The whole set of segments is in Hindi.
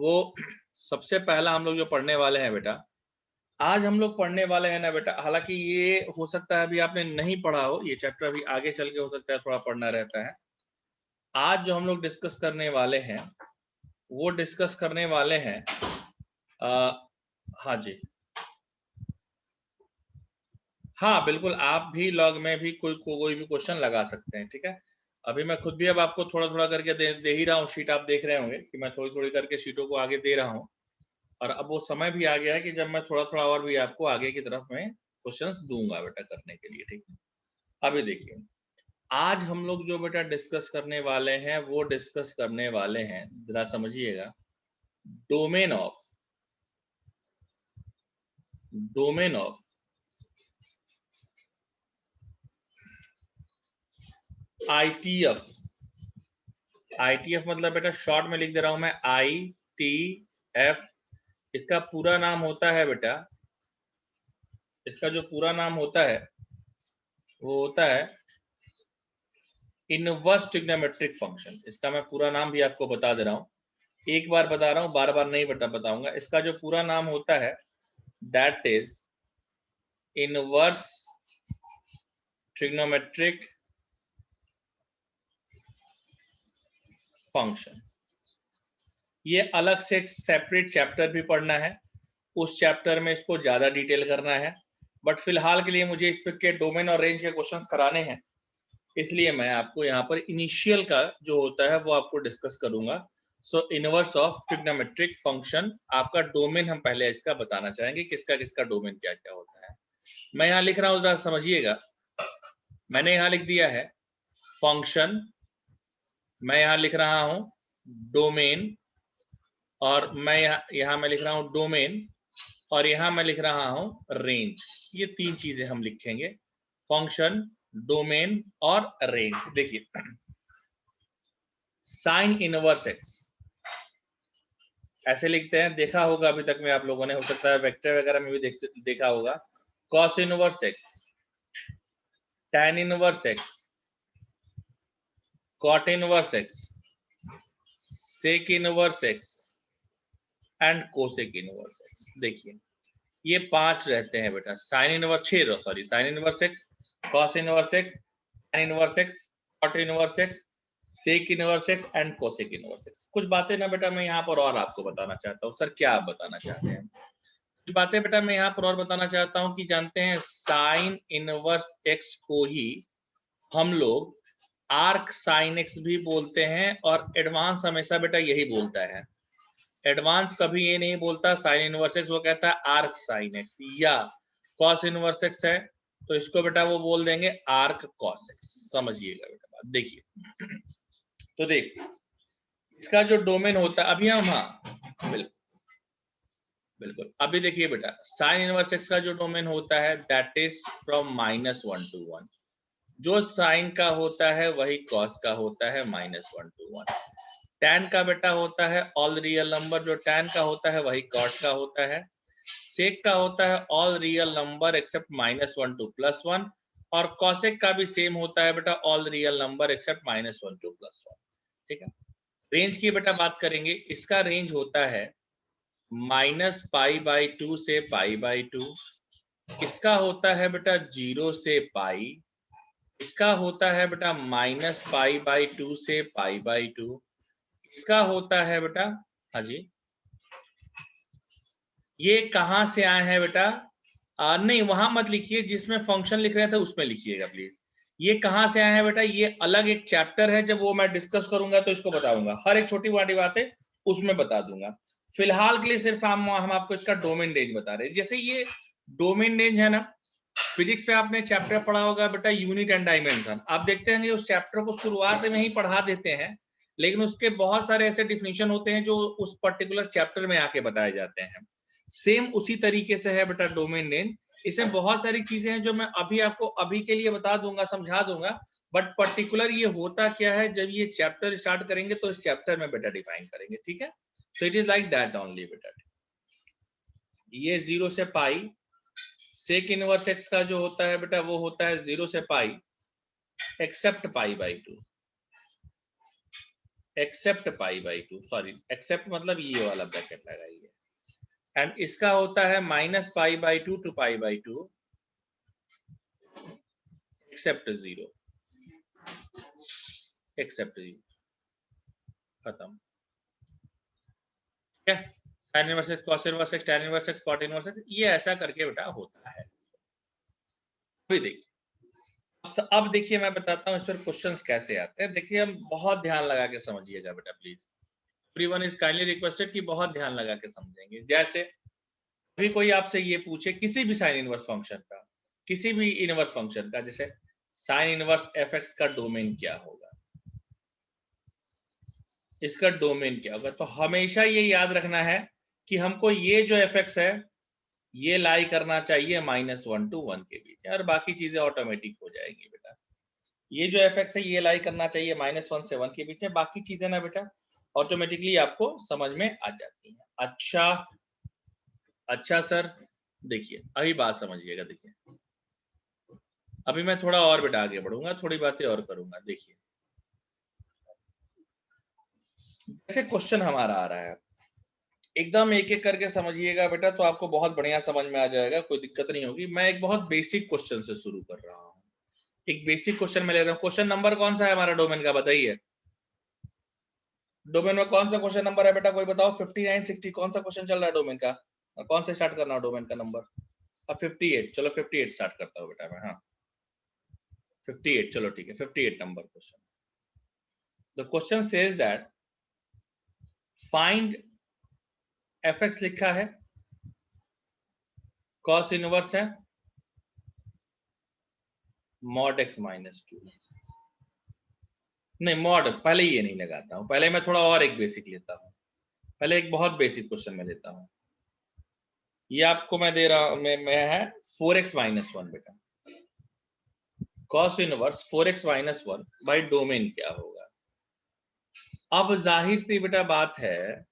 वो सबसे पहला हम लोग जो पढ़ने वाले हैं बेटा, आज हम लोग पढ़ने वाले हैं ना बेटा, हालांकि ये हो सकता है अभी आपने नहीं पढ़ा हो, ये चैप्टर अभी आगे चल के हो सकता है थोड़ा पढ़ना रहता है। आज जो हम लोग डिस्कस करने वाले हैं वो डिस्कस करने वाले हैं हाँ जी, हाँ बिल्कुल, आप भी लॉग में भी कोई भी क्वेश्चन लगा सकते हैं, ठीक है। अभी मैं खुद भी अब आपको थोड़ा थोड़ा करके दे ही रहा हूँ शीट, आप देख रहे होंगे कि मैं थोड़ी थोड़ी करके शीटों को आगे दे रहा हूँ। और अब वो समय भी आ गया है कि जब मैं थोड़ा-थोड़ा और भी आपको आगे की तरफ में क्वेश्चंस दूँगा बेटा करने के लिए, ठीक है? अभी देखिए, आज हम लोग जो बेटा डिस्कस करने वाले हैं, वो डिस्कस करने वाले हैं, ज़रा समझिएगा, domain of domain of ITF. ITF मतलब बेटा शॉर्ट में लिख दे रहा हूँ मैं, आईटीएफ। इसका पूरा नाम होता है बेटा, इसका जो पूरा नाम होता है, वो होता है इनवर्स ट्रिग्नोमेट्रिक फंक्शन। इसका मैं पूरा नाम भी आपको बता दे रहा हूँ, एक बार बता रहा हूँ, बार बार नहीं बताऊंगा। इसका जो पूरा नाम होता है that is inverse trigonometric function. ये अलग से एक सेपरेट चैप्टर भी पढ़ना है, उस चैप्टर में इसको ज्यादा डिटेल करना है, बट फिलहाल के लिए मुझे इस पे के डोमेन और रेंज के क्वेश्चंस कराने हैं, इसलिए मैं आपको यहाँ पर इनिशियल का जो होता है वो आपको डिस्कस करूंगा। सो इनवर्स ऑफ ट्रिग्नोमेट्रिक फंक्शन, आपका डोमेन हम पहले इसका बताना चाहेंगे, किसका किसका डोमेन क्या क्या होता है। मैं यहाँ लिख रहा हूँ, जरा समझिएगा। मैंने यहाँ लिख दिया है फंक्शन, मैं यहाँ लिख रहा हूँ डोमेन, और मैं यहाँ मैं लिख रहा हूँ डोमेन, और यहाँ मैं लिख रहा हूँ रेंज। ये तीन चीजें हम लिखेंगे, फंक्शन, डोमेन और रेंज। देखिए, साइन इनवर्स एक्स ऐसे लिखते हैं, देखा होगा अभी तक में आप लोगों ने, हो सकता है वेक्टर वगैरह में भी देखा होगा। Cos inverse x, tan inverse x, cot inverse x, sec inverse x and cosec inverse x. देखिए, ये पांच रहते हैं बेटा, sine inverse, sine inverse x, cos inverse x, tan inverse x, cot inverse x, sec inverse x and cosec inverse x. कुछ बातें ना बेटा मैं यहाँ पर और आपको बताना चाहता हूँ। सर क्या आप बताना चाहते हैं? कुछ बातें बेटा मैं यहाँ पर और बताना चाहता हूँ कि जानते हैं साइन इनवर्स एक्स को ही हम लोग आर्क साइन एक्स भी बोलते हैं, और एडवांस हमेशा बेटा यही बोलता है। एडवांस कभी ये नहीं बोलता साइन इनवर्स एक्स, वो कहता है आर्क साइन एक्स। या कॉस इनवर्स एक्स है तो इसको बेटा वो बोल देंगे आर्क कॉस एक्स। समझिएगा बेटा बात। देखिए, तो देखिए इसका जो डोमेन होता है, अभी हम, हाँ बिल्कुल बिल्कुल, अभी देखिए बेटा, साइन इनवर्स एक्स का जो डोमेन होता है दैट इज फ्रॉम -1 to 1। जो साइन का होता है वही कॉस का होता है, -1 to 1। टैन का बेटा होता है ऑल रियल नंबर, जो टैन का होता है वही कॉट का होता है। सेक का होता है all real number except -1 to +1, और कॉसेक का भी सेम होता है बेटा, all real number except -1 to +1। ठीक है। रेंज की बेटा बात करेंगे, इसका रेंज होता है -π/2 से π/2। इसका होता है बेटा 0 से पाई। इसका होता है बेटा -π/2 से π/2। इसका होता है बेटा, हाँ जी, ये कहां से आए हैं बेटा? नहीं वहां मत लिखिए, जिसमें फंक्शन लिख रहे थे उसमें लिखिएगा प्लीज। ये कहां से आए हैं बेटा? ये अलग एक चैप्टर है, जब वो मैं डिस्कस करूंगा तो इसको बताऊंगा, हर एक छोटी बड़ी बातें उसमें बता दूंगा। फिलहाल के लिए सिर्फ हम आपको इसका डोमेन रेंज बता रहे हैं। जैसे ये डोमेन रेंज है ना, फिजिक्स में आपने चैप्टर पढ़ा होगा बेटा यूनिट एंड डायमेंशन। आप देखते हैं उस चैप्टर को शुरुआत में ही पढ़ा देते हैं, लेकिन उसके बहुत सारे ऐसे डिफिनेशन होते हैं जो उस पर्टिकुलर चैप्टर में आके बताए जाते हैं। सेम उसी तरीके से है बेटा डोमेन रेंज। इसमें बहुत सारी चीजें हैं जो मैं अभी आपको अभी के लिए बता दूंगा, समझा दूंगा, बट पर्टिकुलर ये होता क्या है, जब ये चैप्टर स्टार्ट करेंगे तो इस चैप्टर में बेटा डिफाइन करेंगे। ठीक है, तो it is like that only बेटा। ये 0 से पाई, सेक इनवर्स एक्स का जो होता है बेटा वो होता है 0 से pi except π/2। Except pi by two, sorry except मतलब ये वाला ब्रैकेट लगाइए, एंड इसका होता है minus pi by two to pi by two except zero, except zero, खत्म। क्या tan inverse x cos inverse x tan inverse x cot inverse x, ये ऐसा करके बेटा होता है। अभी देखिए, अब देखिए मैं बताता हूँ इस पर क्वेश्चंस कैसे आते हैं। देखिए हम बहुत ध्यान लगा के समझिएगा बेटा please, everyone is kindly requested कि बहुत ध्यान लगा के समझेंगे। जैसे अभी कोई आपसे ये पूछे किसी भी साइन इनवर्स फंक्शन का, किसी भी इनवर्स फंक्शन का, जैसे साइन इनवर्स एफ एक्स का डोमेन क्या होगा, इसका डोमेन क्या होगा, तो हमेशा ये याद रखना है कि हमको ये जो एफ एक्स है ये लाई करना चाहिए -1 to 1 के बीच, और बाकी चीजें ऑटोमेटिक हो जाएंगी बेटा। ये जो एफ एक्स है ये लाई करना चाहिए -1 से 1 के बीच में, बाकी चीजें ना बेटा ऑटोमेटिकली आपको समझ में आ जाती हैं। अच्छा सर, देखिए अभी बात समझिएगा। देखिए अभी मैं थोड़ा और बेटा आगे बढ़ूंगा, थोड़ी बातें और करूंगा। देखिए जैसे क्वेश्चन हमारा आ रहा है, एकदम एक एक करके समझिएगा बेटा, तो आपको बहुत बढ़िया समझ में आ जाएगा, कोई दिक्कत नहीं होगी। मैं एक बहुत बेसिक क्वेश्चन से शुरू कर रहा हूँ, एक बेसिक क्वेश्चन में ले रहा हूँ। क्वेश्चन नंबर कौन सा है हमारा डोमेन का, बताइए। डोमेन में कौन सा क्वेश्चन नंबर है बेटा, कोई बताओ। 59 60 कौन सा क्वेश्चन चल रहा है डोमेन का, कौन से स्टार्ट करना है डोमेन का नंबर। 58, चलो 58 स्टार्ट करता हूँ बेटा मैं। हाँ 58, चलो ठीक है, 58 number question. The question says that find F x लिखा है, कॉस इनवर्स है मॉड एक्स -2। नहीं मॉड पहले ये नहीं लगाता हूं, पहले मैं थोड़ा और एक बेसिक लेता हूं, पहले एक बहुत बेसिक क्वेश्चन में लेता हूं। ये आपको मैं दे रहा हूं, मैं है 4x - 1 बेटा, cos inverse 4x - 1 by domain क्या होगा। अब जाहिर सी बेटा बात है,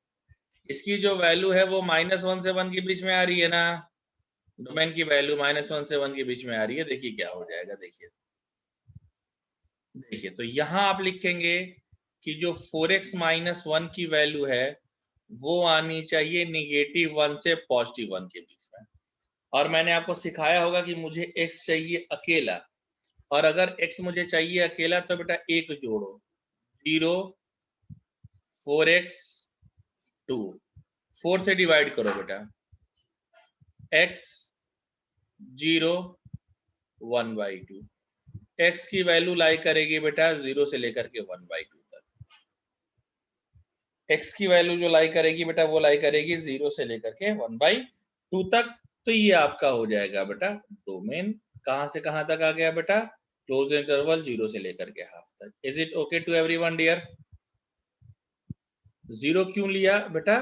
इसकी जो वैल्यू है वो -1 से 1 के बीच में आ रही है ना, डोमेन की वैल्यू -1 से 1 के बीच में आ रही है। देखिए क्या हो जाएगा, देखिए देखिए तो यहां आप लिखेंगे कि जो 4x - 1 की वैल्यू है वो आनी चाहिए -1 से +1 के बीच में। और मैंने आपको सिखाया होगा कि मुझे x चाहिए अकेला, और अगर x मुझे चाहिए अकेला तो बेटा एक जोड़ो, 0 4x 2, 4 से डिवाइड करो बेटा, x 0 1/2, x की वैल्यू लाई करेगी बेटा 0 से लेकर के 1/2 तक। x की वैल्यू जो लाई करेगी बेटा वो लाई करेगी 0 से लेकर के 1/2 तक। तो ये आपका हो जाएगा बेटा डोमेन। कहां से कहां तक आ गया बेटा, क्लोज इंटरवल 0 से लेकर के हाफ तक। Is it okay to everyone dear. 0 क्यों लिया बेटा,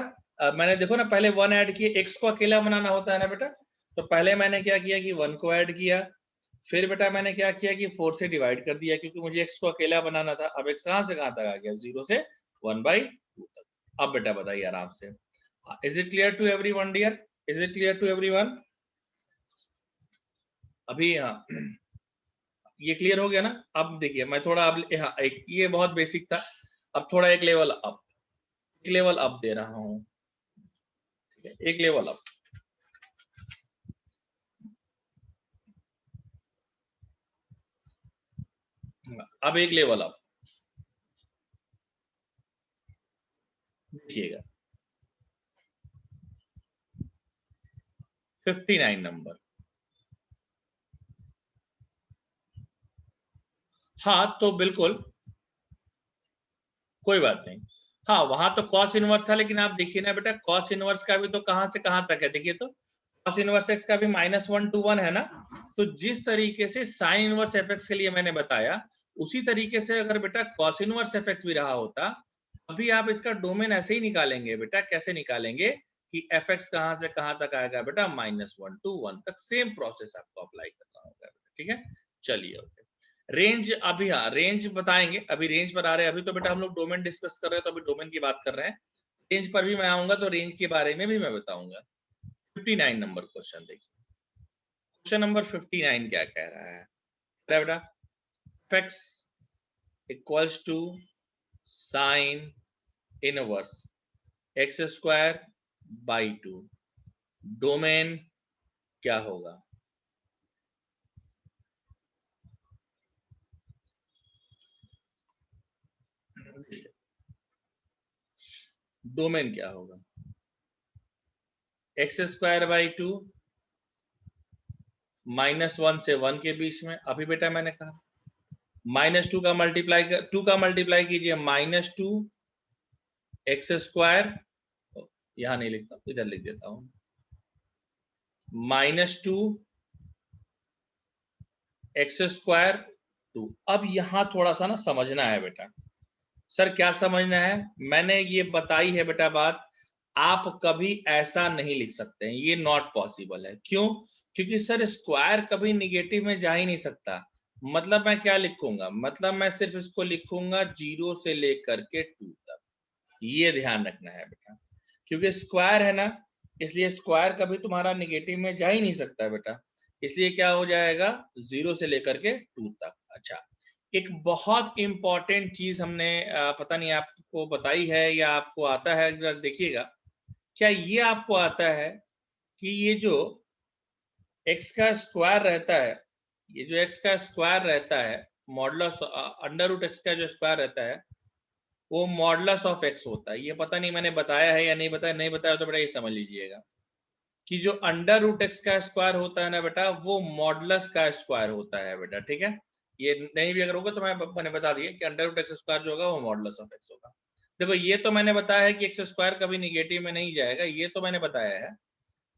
मैंने देखो ना पहले 1 ऐड किए, x को अकेला बनाना होता है ना बेटा, तो पहले मैंने क्या किया कि 1 को ऐड किया, फिर बेटा मैंने क्या किया कि 4 से डिवाइड कर दिया, क्योंकि मुझे x को अकेला बनाना था। अब x कहां से कहां तक आ गया, 0 से 1/2 तक। अब बेटा बताइए आराम से, is it clear to everyone dear, is it clear to everyone. अभी हाँ ये क्लियर हो गया ना। अब देखिए मैं थोड़ा अब हाँ, एक ये बहुत बेसिक था, अब थोड़ा एक लेवल अप, एक लेवल अप दे रहा हूं, एक लेवल अप। अब एक लेवल अप देखिएगा, 59 नंबर। हाँ तो बिल्कुल कोई बात नहीं, हाँ वहां तो कॉस इनवर्स था, लेकिन आप देखिए ना बेटा कॉस इनवर्स का भी तो कहां से कहां तक है, देखिए तो कॉस इनवर्स एक्स का भी -1 to 1 है ना। तो जिस तरीके से साइन इनवर्स एफ एक्स के लिए मैंने बताया, उसी तरीके से अगर बेटा कॉस इनवर्स एफ एक्स भी रहा होता, अभी आप इसका डोमेन ऐसे ही निकालेंगे बेटा। कैसे निकालेंगे कि एफ एक्स कहां से कहां तक आएगा बेटा, -1 to 1 तक। सेम प्रोसेस आपको अप्लाई करना होगा, ठीक है। चलिए ओके, रेंज अभी, हाँ रेंज बताएंगे, अभी रेंज पर आ रहे हैं। अभी तो बेटा हम लोग डोमेन डिस्कस कर रहे हैं, तो अभी डोमेन की बात कर रहे हैं, रेंज पर भी मैं आऊंगा तो रेंज के बारे में भी मैं बताऊंगा। 59 नंबर क्वेश्चन देखिए, क्वेश्चन नंबर 59 क्या कह रहा है बेटा, x equals to sine inverse x square by 2, domain क्या होगा? डोमेन क्या होगा? एक्स स्क्वायर बाई 2 -1 से 1 के बीच में। अभी बेटा मैंने कहा -2 का मल्टीप्लाई 2 का मल्टीप्लाई कीजिए -2 एक्स स्क्वायर, यहां नहीं लिखता, इधर लिख देता हूं, -2 एक्स स्क्वायर 2। अब यहां थोड़ा सा ना समझना है बेटा। सर क्या समझना है? मैंने ये बताई है बेटा बात, आप कभी ऐसा नहीं लिख सकते हैं, ये नॉट पॉसिबल है। क्यों? क्योंकि सर स्क्वायर कभी निगेटिव में जा ही नहीं सकता। मतलब मैं क्या लिखूंगा? मतलब मैं सिर्फ इसको लिखूंगा 0 से लेकर के 2 तक। ये ध्यान रखना है बेटा, क्योंकि स्क्वायर है ना, इसलिए स्क्वायर कभी तुम्हारा निगेटिव में जा ही नहीं सकता बेटा। इसलिए क्या हो जाएगा? 0 से लेकर के 2 तक। अच्छा, एक बहुत इंपॉर्टेंट चीज हमने पता नहीं आपको बताई है या आपको आता है, जरा देखिएगा। क्या ये आपको आता है कि ये जो x का स्क्वायर रहता है, ये जो x का स्क्वायर रहता है, मॉडुलस अंडर रूट x का जो स्क्वायर रहता है वो मॉडुलस ऑफ x होता है। ये पता नहीं मैंने बताया है या नहीं बताया, नहीं बताया तो बेटा ये समझ लीजिएगा कि जो अंडर रूट x का स्क्वायर होता है ना बेटा, वो मॉडुलस का स्क्वायर होता है बेटा। ठीक है, ये नहीं भी अगर होगा तो मैंने बता दिया कि अंडर रूट एक्स स्क्वायर जो होगा वो मॉडुलस ऑफ एक्स होगा। देखो ये तो मैंने बताया है कि एक्स स्क्वायर कभी निगेटिव में नहीं जाएगा, ये तो मैंने बताया है।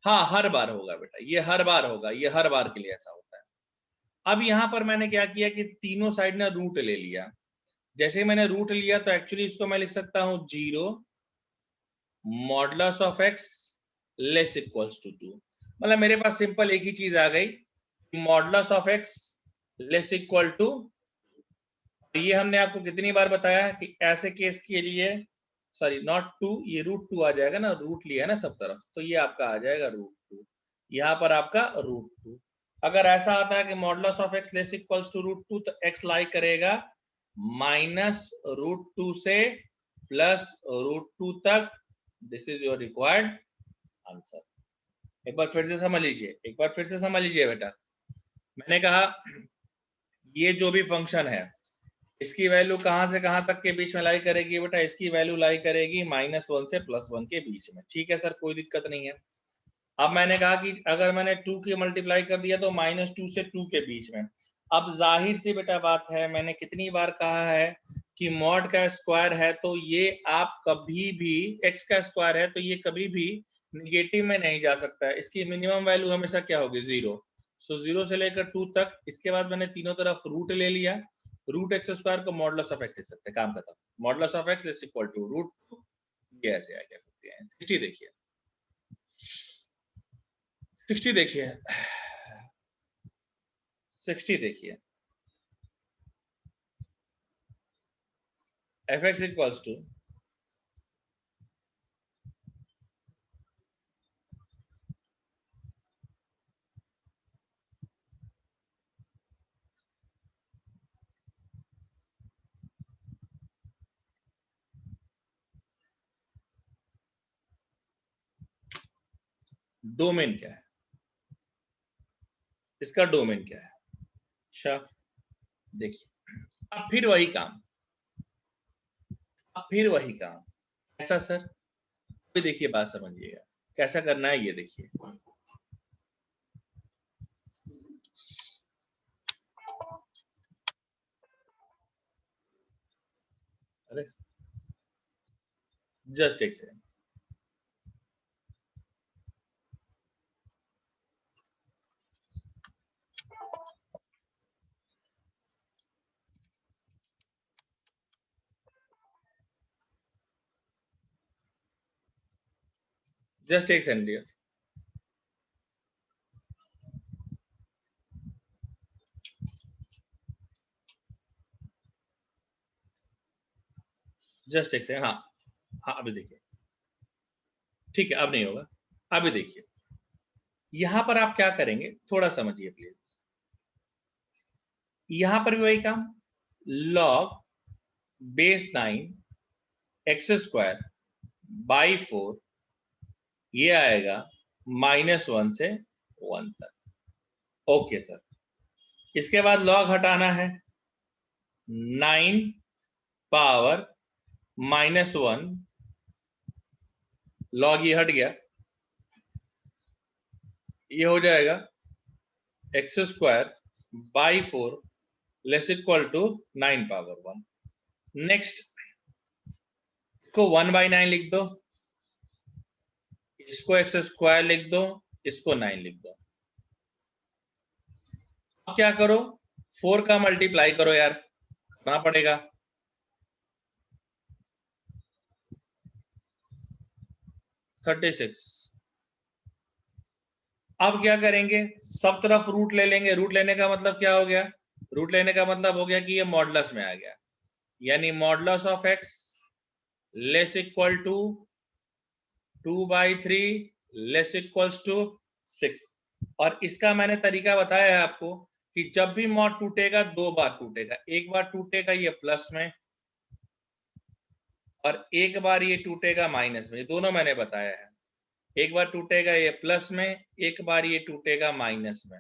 हाँ, हर बार होगा बेटा, ये हर बार होगा, ये हर बार के लिए ऐसा होता है। अब यहाँ पर मैंने क्या किया कि तीनों साइड ने रूट ले लिया। जैसे ही मैंने रूट लिया तो एक्चुअली इसको मैं लिख सकता हूँ 0 modulus of x less equals to 2। मतलब मेरे पास सिंपल एक ही चीज आ गई, modulus of x less equal to. ये हमने आपको कितनी बार बताया कि ऐसे केस के लिए, सॉरी नॉट 2, ये √2 आ जाएगा ना, रूट लिया है ना सब तरफ, तो ये आपका आ जाएगा √2, यहाँ पर आपका √2। अगर ऐसा आता है कि modulus of x less equals to √2, तो एक्स लाई करेगा -√2 से +√2 तक। This is your required answer. एक बार फिर से समझ लीजिए, एक बार फिर से समझ लीजिए बेटा। मैंने कहा ये जो भी फंक्शन है, इसकी वैल्यू कहां से कहां तक के बीच में लाई करेगी बेटा? इसकी वैल्यू लाई करेगी -1 से +1 के बीच में। ठीक है सर, कोई दिक्कत नहीं है। अब मैंने कहा कि अगर मैंने 2 की मल्टीप्लाई कर दिया तो -2 से 2 के बीच में। अब जाहिर सी बेटा बात है, मैंने कितनी बार कहा है कि मॉड का स्क्वायर है तो ये आप कभी भी, एक्स का स्क्वायर है तो ये कभी भी निगेटिव में नहीं जा सकता है। इसकी मिनिमम वैल्यू हमेशा क्या होगी? 0। सो 0 से लेकर 2 तक। इसके बाद मैंने तीनों तरफ रूट ले लिया, रूट एक्स स्क्वायर को मॉडुलस ऑफ एक्स लिख सकते हैं, काम खत्म। Modulus of x is equal to √2, ये ऐसे आ गया। 60 देखिए, 60 देखिए, 60 देखिए, f x equals to domain क्या है, इसका डोमेन क्या है? अच्छा देखिए, अब फिर वही काम, अब फिर वही काम। ऐसा सर, अभी देखिए बात समझिएगा कैसा करना है, ये देखिए। अरे जस्ट एक सेकंड, जस्ट एक सेकंड डियर। जस्ट एक सेकंड, हाँ हाँ अभी देखिए, ठीक है अब नहीं होगा। अभी देखिए, यहां पर आप क्या करेंगे थोड़ा समझिए प्लीज। यहां पर भी वही काम, log base 9 x square by 4 ये आएगा -1 से 1 तक। ओके सर, इसके बाद लॉग हटाना है, 9 पावर -1 लॉग ये हट गया, ये हो जाएगा x square by 4 less equal to 9 power 1। Next को 1/9 लिख दो, इसको एक्स स्क्वायर लिख दो, इसको 9 लिख दो। अब क्या करो, 4 का मल्टीप्लाई करो यार, करना पड़ेगा। $36। अब क्या करेंगे, सब तरफ रूट ले लेंगे। रूट लेने का मतलब क्या हो गया, रूट लेने का मतलब हो गया कि ये मॉडुलस में आ गया, यानी modulus of x less equal to 2/3 less equals to 6। और इसका मैंने तरीका बताया है आपको कि जब भी मॉड टूटेगा 2 बार टूटेगा, एक बार टूटेगा ये प्लस में और एक बार ये टूटेगा माइनस में, दोनों मैंने बताया है। एक बार टूटेगा ये प्लस में, एक बार ये टूटेगा माइनस में।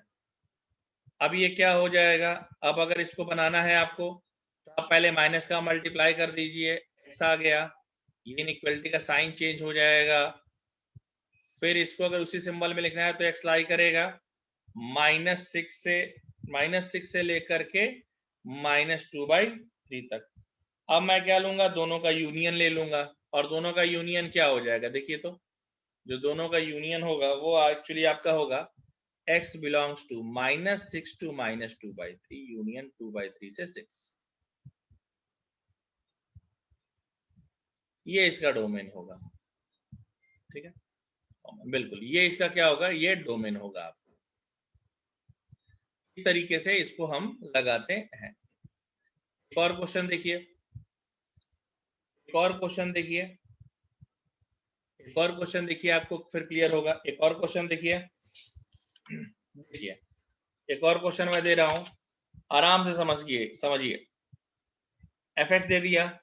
अब ये क्या हो जाएगा, अब अगर इसको बनाना है आपको तो आप पहले माइनस का मल्टीप्लाई कर दीजिए, एक्स आ गया, ये इनइक्वालिटी का साइन चेंज हो जाएगा। फिर इसको अगर उसी सिंबल में लिखना है तो एक्स लाई करेगा -6 से लेकर के -2/3 तक। अब मैं क्या लूंगा, दोनों का यूनियन ले लूंगा, और दोनों का यूनियन क्या हो जाएगा, देखिए तो जो दोनों का यूनियन होगा वो एक्चुअली आपका होगा x belongs to -6 to -2/3 union 2/3 से 6। ये इसका डोमेन होगा, ठीक है, बिल्कुल ये इसका क्या होगा, ये डोमेन होगा आपका। इस तरीके से इसको हम लगाते हैं। एक और क्वेश्चन देखिए, एक और क्वेश्चन देखिए, एक और क्वेश्चन देखिए, आपको फिर क्लियर होगा। एक और क्वेश्चन देखिए, देखिए एक और क्वेश्चन मैं दे रहा हूं, आराम से समझिए। fx दे दिया,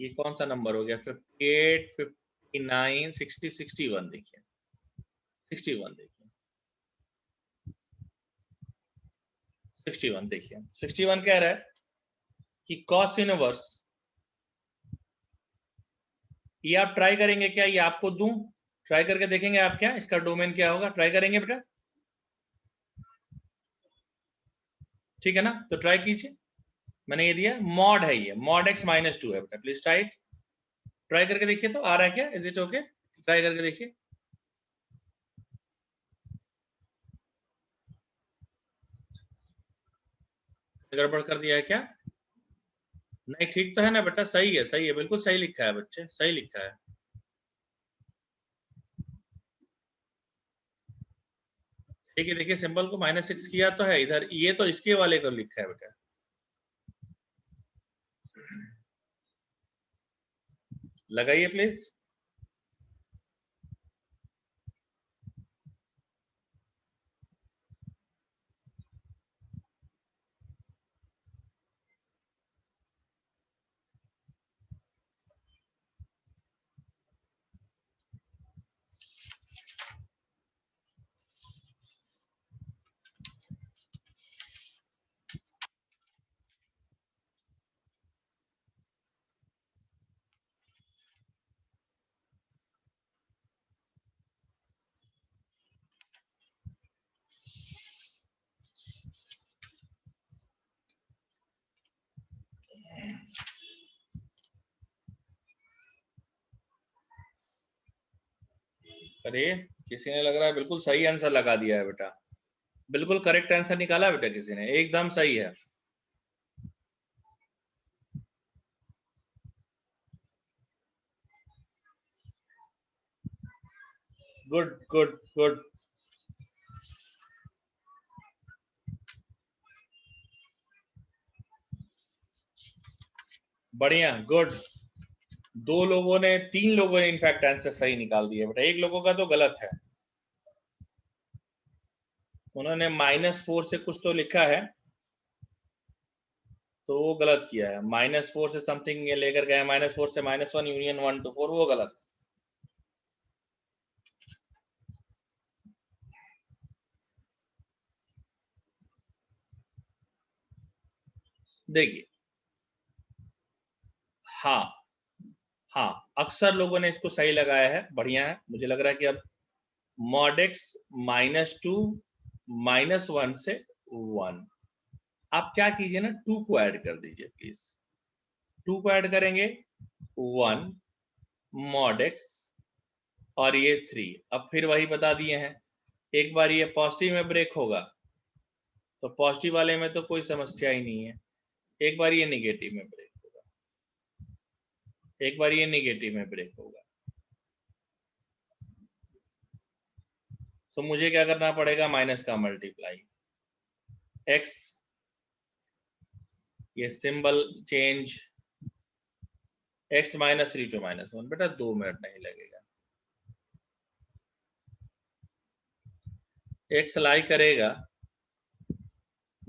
ये कौन सा नंबर हो गया, 58, 59, 60, 61 देखिए, 61 देखिए, 61 देखिए, 61 कह रहा है कि कॉस इनवर्स, ये आप ट्राई करेंगे क्या, ये आपको दूं, ट्राई करके देखेंगे आप क्या इसका डोमेन क्या होगा, ट्राई करेंगे बेटा, ठीक है ना, तो ट्राई कीजिए। मैंने ये दिया, मॉड है, ये मॉड x -2 है बेटा, प्लीज ट्राई करके देखिए तो आ रहा है क्या, इज इट ओके, ट्राई करके देखिए। गड़बड़ कर दिया है क्या, नहीं ठीक तो है ना बेटा, सही है, सही है, बिल्कुल सही लिखा है बच्चे, सही लिखा है। ठीक है, देखिए सिंबल को -6 किया तो है इधर, ये तो इसके वाले को लिखा है बेटा, लगाइए प्लीज। अरे किसी ने लग रहा है बिल्कुल सही आंसर लगा दिया है बेटा, बिल्कुल करेक्ट आंसर निकाला बेटा किसी ने, एकदम सही है। गुड गुड गुड, बढ़िया, गुड। 2 लोगों ने, 3 लोगों ने इनफैक्ट आंसर सही निकाल दिया बेटा, एक लोगों का तो गलत है, उन्होंने -4 से कुछ तो लिखा है, तो वो गलत किया है। -4 से समथिंग ये लेकर गए, -4 से -1 यूनियन 1 to 4, वो गलत। देखिए, हाँ हाँ, अक्सर लोगों ने इसको सही लगाया है, बढ़िया है। मुझे लग रहा है कि अब mod x -2 -1 से 1, आप क्या कीजिए ना, 2 को ऐड कर दीजिए प्लीज। 2 को ऐड करेंगे 1 mod x और ये 3। अब फिर वही बता दिए हैं, एक बार ये पॉजिटिव में ब्रेक होगा तो पॉजिटिव वाले में तो कोई समस्या ही नहीं है, एक बार ये निगेटिव में ब्रेक होगा, एक बार ये निगेटिव में ब्रेक होगा, तो मुझे क्या करना पड़ेगा, माइनस का मल्टीप्लाई, x, ये सिंबल चेंज, x -3 to -1। बेटा 2 मिनट नहीं लगेगा, x लाई करेगा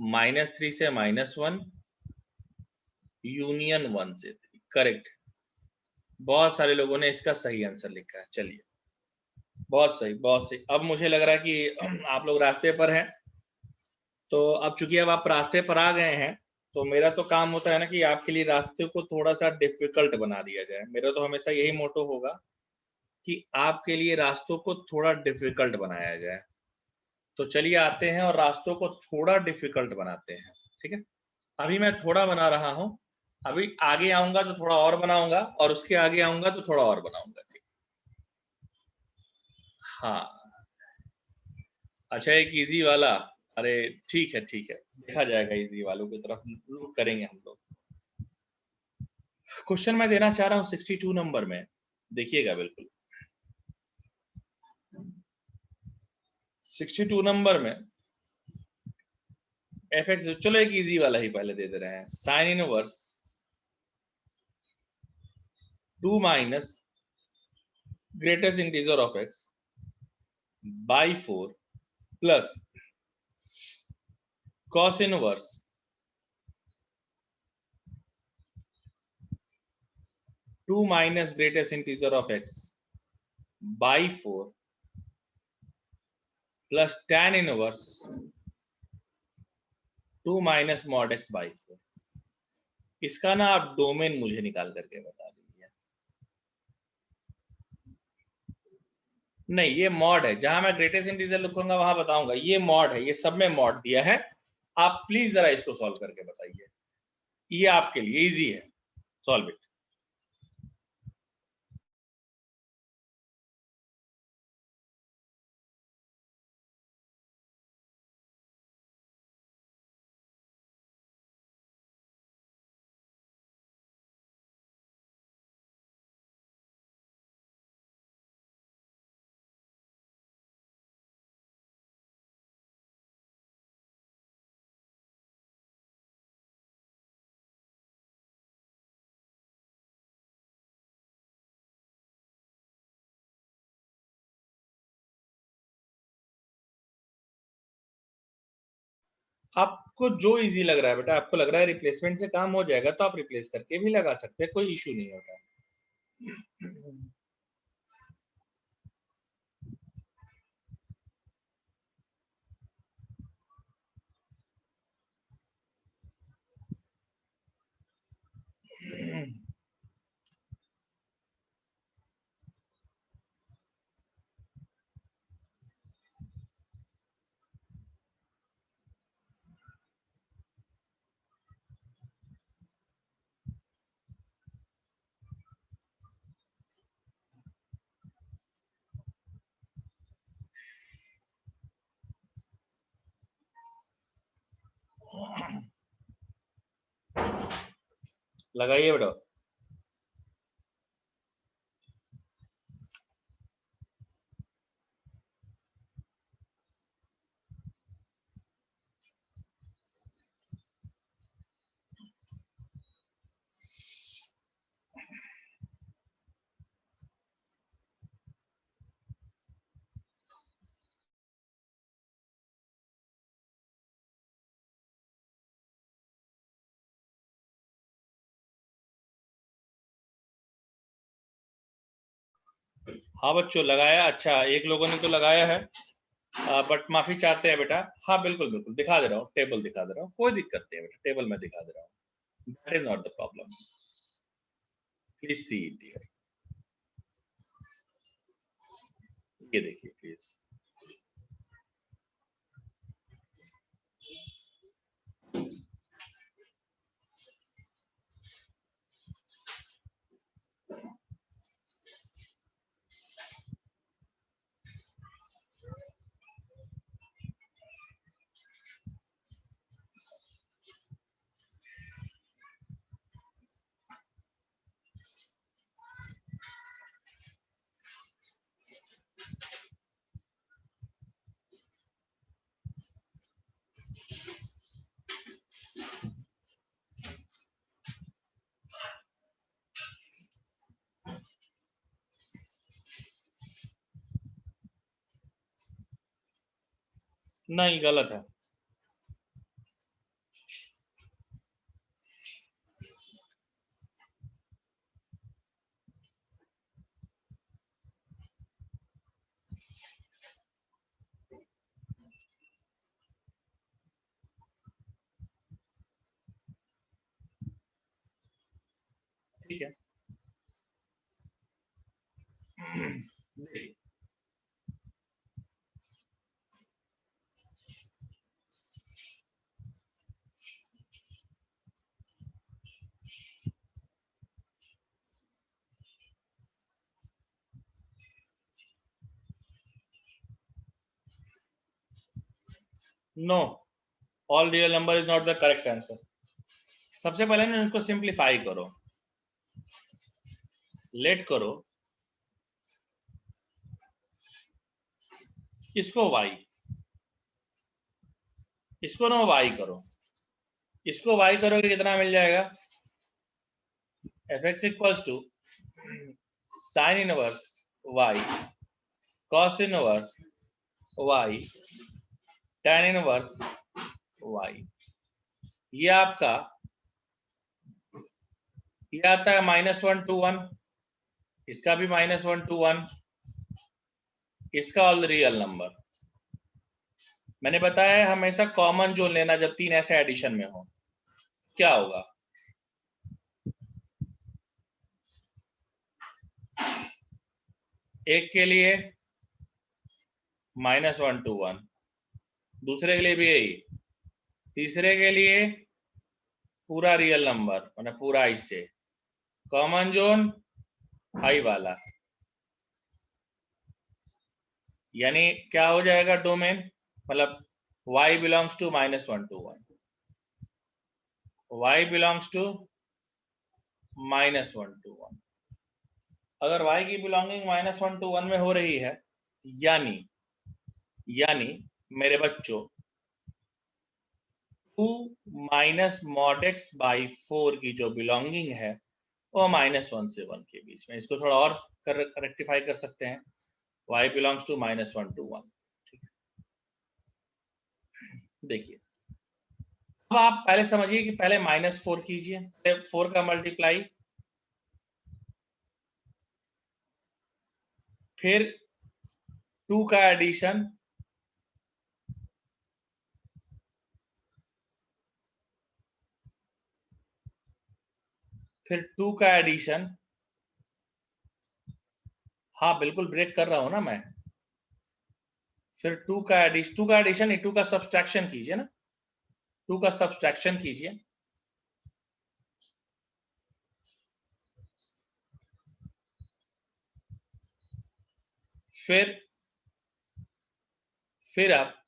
-3 से -1 यूनियन 1 से 3, करेक्ट। बहुत सारे लोगों ने इसका सही आंसर लिखा है, चलिए बहुत सही बहुत सही। अब मुझे लग रहा है कि आप लोग रास्ते पर हैं, तो अब चूंकि अब आप रास्ते पर आ गए हैं, तो मेरा तो काम होता है ना कि आपके लिए रास्ते को थोड़ा सा डिफिकल्ट बना दिया जाए। मेरा तो हमेशा यही मोटो होगा कि आपके लिए रास्तों को थोड़ा डिफिकल्ट बनाया जाए। तो चलिए आते हैं और रास्तों को थोड़ा डिफिकल्ट बनाते हैं, ठीक है। अभी मैं थोड़ा बना रहा हूं, अभी आगे आऊंगा तो थोड़ा और बनाऊंगा, और उसके आगे आऊंगा तो थोड़ा और बनाऊंगा, ठीक। हाँ, अच्छा एक इजी वाला, अरे ठीक है ठीक है, देखा जाएगा, इजी वालों की तरफ रुक करेंगे हम लोग। क्वेश्चन मैं देना चाह रहा हूँ 62 नंबर में, देखिएगा बिल्कुल। 62 नंबर में एफ एक्स, चलो एक इजी वाला ही पहले दे दे रहे हैं, sine inverse 2 minus greatest integer of x by 4 plus cos inverse 2 minus greatest integer of x by 4 plus tan inverse 2 minus mod x by 4। इसका ना आप डोमेन मुझे निकाल करके बता दीजिए। नहीं, ये मॉड है, जहां मैं ग्रेटेस्ट इंटीजर लिखूंगा वहां बताऊंगा, ये मॉड है, ये सब में मॉड दिया है। आप प्लीज जरा इसको सॉल्व करके बताइए, ये आपके लिए इजी है, सॉल्व इट। आपको जो इजी लग रहा है बेटा, आपको लग रहा है रिप्लेसमेंट से काम हो जाएगा तो आप रिप्लेस करके भी लगा सकते हैं, कोई इशू नहीं होता। लगाइए बेटा। हाँ बच्चों लगाया, अच्छा एक लोगों ने तो लगाया है, बट माफी चाहते हैं बेटा। हाँ बिल्कुल बिल्कुल दिखा दे रहा हूँ, टेबल दिखा दे रहा हूँ, कोई दिक्कत नहीं है बेटा, टेबल में दिखा दे रहा हूँ, that is not the problem, please see it here. ये देखिए प्लीज, नहीं गलत है। ठीक है देखिए, no, all real number is not the correct answer. सबसे पहले ना इनको सिंप्लीफाई करो, लेट करो इसको y, इसको ना y करो, इसको y करोगे कितना मिल जाएगा, f x equals to sine inverse y cos inverse y tan inverse y। ये आपका ये आता है -1 to 1, इसका भी -1 to 1, इसका ऑल रियल नंबर। मैंने बताया है हमेशा कॉमन जो लेना जब तीन ऐसे एडिशन में हो, क्या होगा, एक के लिए -1 to 1, दूसरे के लिए भी यही, तीसरे के लिए पूरा रियल नंबर मतलब पूरा इससे कॉमन जोन हाई वाला, यानी क्या हो जाएगा डोमेन, मतलब y belongs to -1 to 1, y belongs to -1 to 1। अगर y की बिलोंगिंग -1 to 1 में हो रही है, यानी यानी मेरे बच्चों 2 माइनस मॉड एक्स बाई 4 की जो बिलोंगिंग है वो -1 से 1 के बीच में, इसको थोड़ा और रेक्टिफाई कर सकते हैं, y बिलोंग्स टू -1 to 1। देखिए अब आप पहले समझिए कि पहले -4 कीजिए, 4 का मल्टीप्लाई, फिर 2 का एडिशन, फिर 2 का एडिशन, हाँ बिल्कुल ब्रेक कर रहा हूं ना मैं, फिर 2 का एडिशन नहीं, 2 का सब्सट्रैक्शन कीजिए ना, 2 का सब्सट्रैक्शन कीजिए, फिर फिर आप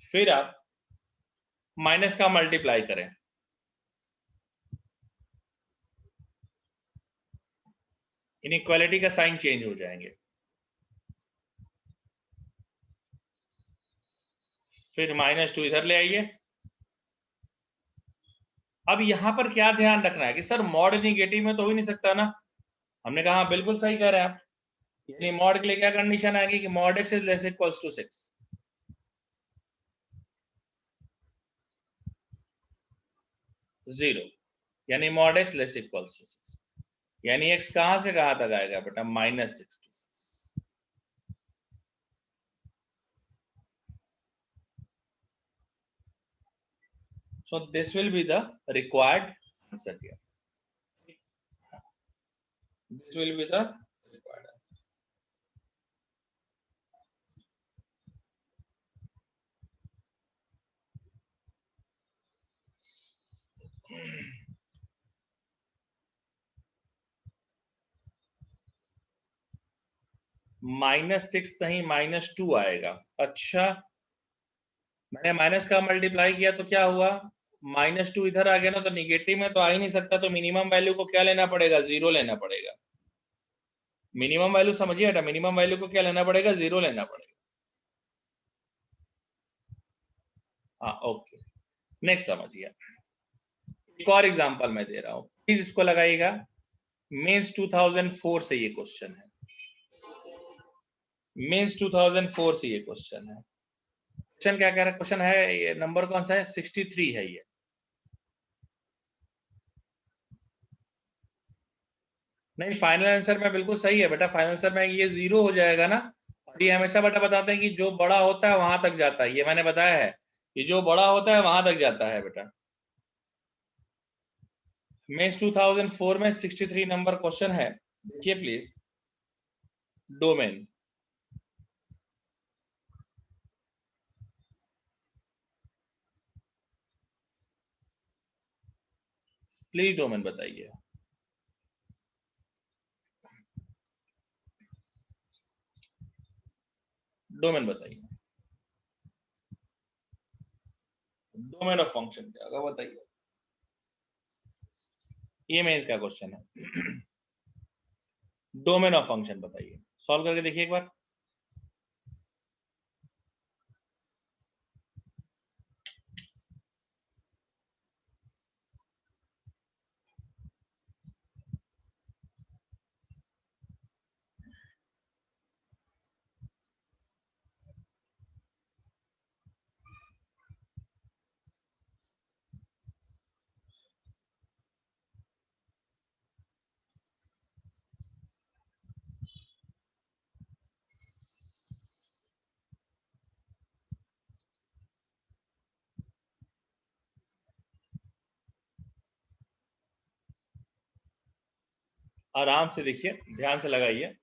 फिर आप माइनस का मल्टीप्लाई करें, इनइक्वालिटी का साइन चेंज हो जाएंगे, फिर -2 इधर ले आइए। अब यहां पर क्या ध्यान रखना है कि सर मॉड निगेटिव में तो हो ही नहीं सकता ना, हमने कहा बिल्कुल सही कह रहे हैं आप, यानी मॉड के लिए क्या कंडीशन आएगी कि mod x is less equals to 6, 0, यानी mod x less equals to 6। यानी x कहां से कहां तक आएगा बेटा, -6 to 6। So this will be the required answer here. This will be the required answer. -6 नहीं -2 आएगा। अच्छा, मैंने माइनस का मल्टीप्लाई किया तो क्या हुआ, -2 इधर आ गया ना, तो निगेटिव में तो आ ही नहीं सकता, तो मिनिमम वैल्यू को क्या लेना पड़ेगा, 0 लेना पड़ेगा। मिनिमम वैल्यू समझिए बेटा, मिनिमम वैल्यू को क्या लेना पड़ेगा, 0 लेना पड़ेगा। हाँ ओके, नेक्स्ट समझिए। एक और एग्जांपल मैं दे रहा हूँ, प्लीज इसको लगाइएगा। मेंस 2004 से ये क्वेश्चन है, मेंस 2004 से ये क्वेश्चन है। क्वेश्चन क्या कह रहा है, क्वेश्चन है, ये नंबर कौन सा है, 63 है ये। नहीं, फाइनल आंसर में बिल्कुल सही है बेटा, फाइनल आंसर में ये 0 हो जाएगा ना। और ये हमेशा बेटा बताते हैं कि जो बड़ा होता है वहां तक जाता है, ये मैंने बताया है कि जो बड़ा होता है वहां तक जाता है बेटा। मेंस 2004 में 63 नंबर क्वेश्चन है, देखिए प्लीज। डोमेन, प्लीज डोमेन बताइए। डोमेन बताइए, डोमेन ऑफ फंक्शन क्या होगा बताइए। ये मेंस का क्वेश्चन है। डोमेन ऑफ फंक्शन बताइए, सॉल्व करके देखिए एक बार। आराम से देखिए, ध्यान से लगाइए।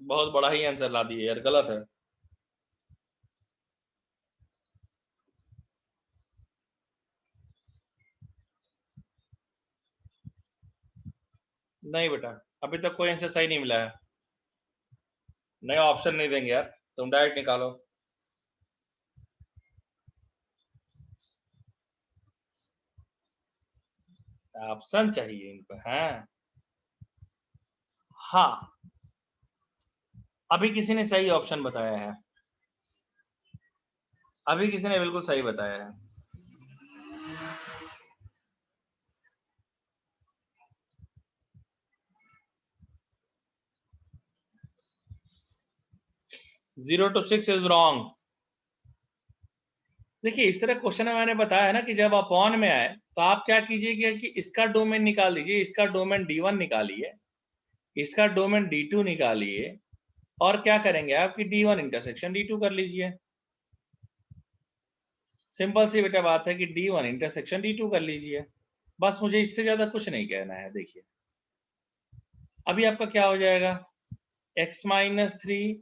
बहुत बड़ा ही आंसर ला दिए यार, गलत है। नहीं बेटा, अभी तक कोई आंसर सही नहीं मिला है। नहीं, ऑप्शन नहीं देंगे यार, तुम डायरेक्ट निकालो। ऑप्शन चाहिए इनको, हैं? हाँ, अभी किसी ने सही ऑप्शन बताया है, अभी किसी ने बिल्कुल सही बताया है। Zero to six is wrong. देखिए, इस तरह क्वेश्चन में मैंने बताया ना कि जब अपॉन में आए तो आप क्या कीजिएगा कि इसका डोमेन निकाल लीजिए, इसका डोमेन D1 निकालिए, इसका डोमेन D2 निकालिए, और क्या करेंगे आपकी D1 इंटरसेक्शन D2 कर लीजिए। सिंपल सी बेटा बात है कि D1 इंटरसेक्शन D2 कर लीजिए, बस मुझे इससे ज्यादा कुछ नहीं कहना है। देखिए अभी आपका क्या हो जाएगा, x-3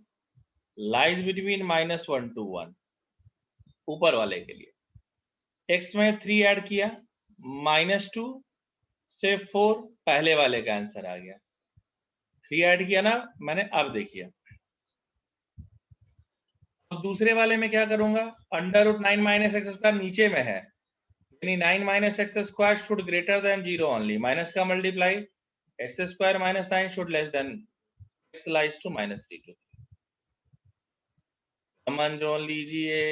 लाइज बिटवीन -1 to 1, ऊपर वाले के लिए x में 3 ऐड किया, -2 से 4 पहले वाले का आंसर आ गया। 3 ऐड किया ना मैंने। अब देखिए, अब दूसरे वाले में क्या करूंगा, under root 9 minus x square नीचे में है, यानी 9 minus x square should greater than 0 only. Minus का multiply, x square minus 9 should less than x lies to minus 3 to 3। Common zone लीजिए।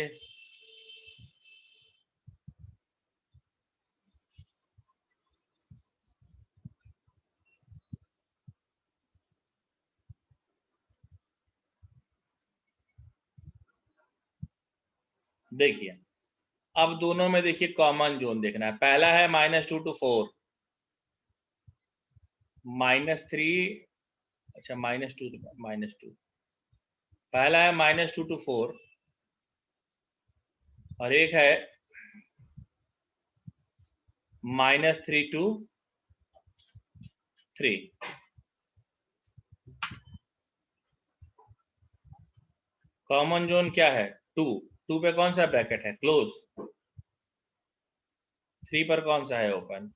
देखिए, अब दोनों में देखिए कॉमन जोन देखना है। पहला है -2 to 4, -3, अच्छा -2, पहला है -2 to 4 और एक है -3 to 3। कॉमन जोन क्या है, 2 पे कौन सा ब्रैकेट है, क्लोज। 3 पर कौन सा है, ओपन।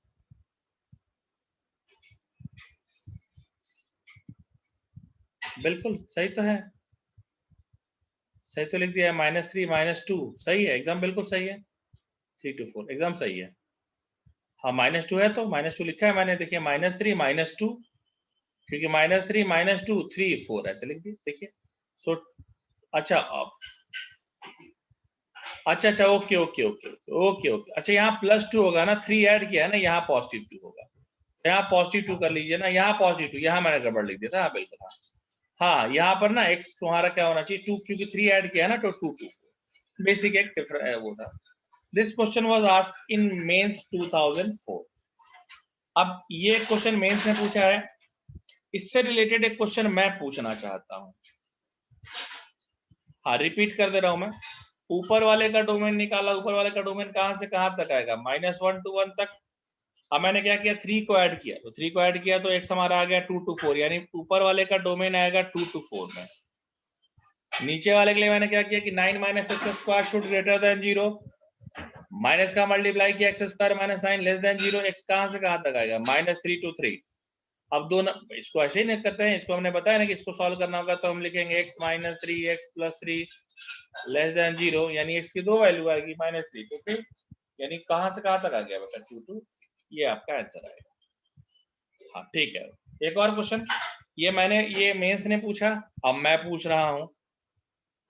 बिल्कुल सही तो है, सही तो लिख दिया है। -3 -2 सही है, एकदम बिल्कुल सही है। 3 to 4 एकदम सही है। हाँ -2 है तो -2 लिखा है मैंने। देखिए -3 -2, क्योंकि -3 -2 3 4 ऐसे लिख दिए। देखिए सो अच्छा अब अच्छा okay okay okay okay okay. अच्छा यहाँ +2 होगा ना, 3 ऐड किया है ना, यहाँ +2 होगा। यहाँ +2 कर लीजिए ना, यहाँ +2, यहाँ मैंने गड़बड़ लिख दिया था। हाँ बिल्कुल, हाँ यहाँ पर ना x तुम्हारा क्या होना चाहिए 2, क्योंकि 3 ऐड किया है ना तो 2 बेसिक एक वो था। This question was asked in mains 2004। अब ये क्वेश्चन मेंस ने पूछा है, इससे रिलेटेड एक क्वेश्चन मैं पूछना चाहता हूँ। हाँ रिपीट कर दे रहा हूं मैं। ऊपर वाले का डोमेन निकाला, ऊपर वाले का डोमेन कहां से कहां तक आएगा, -1 to 1 तक। अब मैंने क्या किया, 3 को ऐड किया, तो 3 को ऐड किया तो x हमारा आ गया 2 to 4, यानी ऊपर वाले का डोमेन आएगा 2 to 4 में। नीचे वाले के लिए मैंने क्या किया कि 9 minus x square should greater than 0, minus का मल्टीप्लाई किया, x square minus 9 less than 0। x कहां से कहां तक आएगा, -3 to 3। अब दोनों इसको ऐसे ही नहीं करते हैं, इसको हमने बताया ना कि इसको सॉल्व करना होगा तो हम लिखेंगे x - 3 x + 3 लेस देन 0, यानी x की 2 वैल्यू आएगी -3 to 3, यानी कहां से कहां तक आ गया बेटा 2 to, ये आपका आंसर आएगा। हाँ ठीक है। एक और क्वेश्चन, ये मेंस ने पूछा, अब मैं पूछ रहा हूं,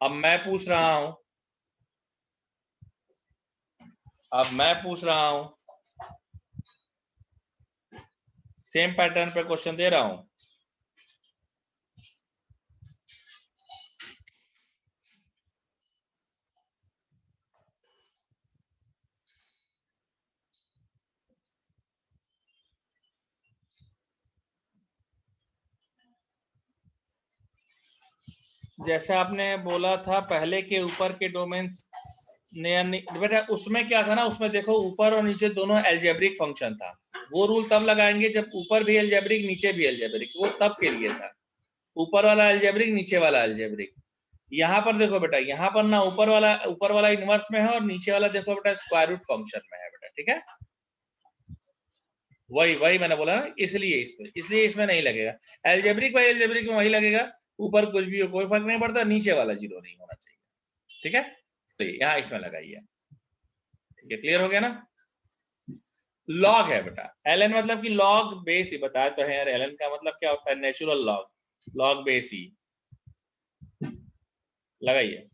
अब मैं पूछ रहा हूं, अब मैं पूछ रहा हूं, सेम पैटर्न पे क्वेश्चन दे रहा हूं। जैसे आपने बोला था पहले के ऊपर के डोमेन्स ने, बेटा उसमें क्या था ना, उसमें देखो ऊपर और नीचे दोनों एल्जेब्रिक फंक्शन था। वो रूल तब लगाएंगे जब ऊपर भी एल्जेब्रिक नीचे भी एल्जेब्रिक, वो तब के लिए था। ऊपर वाला एल्जेब्रिक नीचे वाला एल्जेब्रिक। यहाँ पर देखो बेटा, यहाँ पर ना ऊपर वाला इनवर्स में है और नीचे वाला देखो बेटा स्क्वायर रूट फंक्शन में है बेटा, ठीक है। वही वही मैंने बोला ना, इसलिए इसमें नहीं लगेगा। एल्जेब्रिक बाई एल्जेब्रिक में वही लगेगा, ऊपर कुछ भी हो कोई फर्क नहीं पड़ता, नीचे वाला 0 नहीं होना चाहिए, ठीक है। तो यहाँ इसमें लगाइए, ठीक है, क्लियर हो गया ना। लॉग है बेटा, ln मतलब कि लॉग बेस ही बताया तो है यार, ln का मतलब क्या होता है, नेचुरल लॉग, लॉग बेस ही। लगाइए।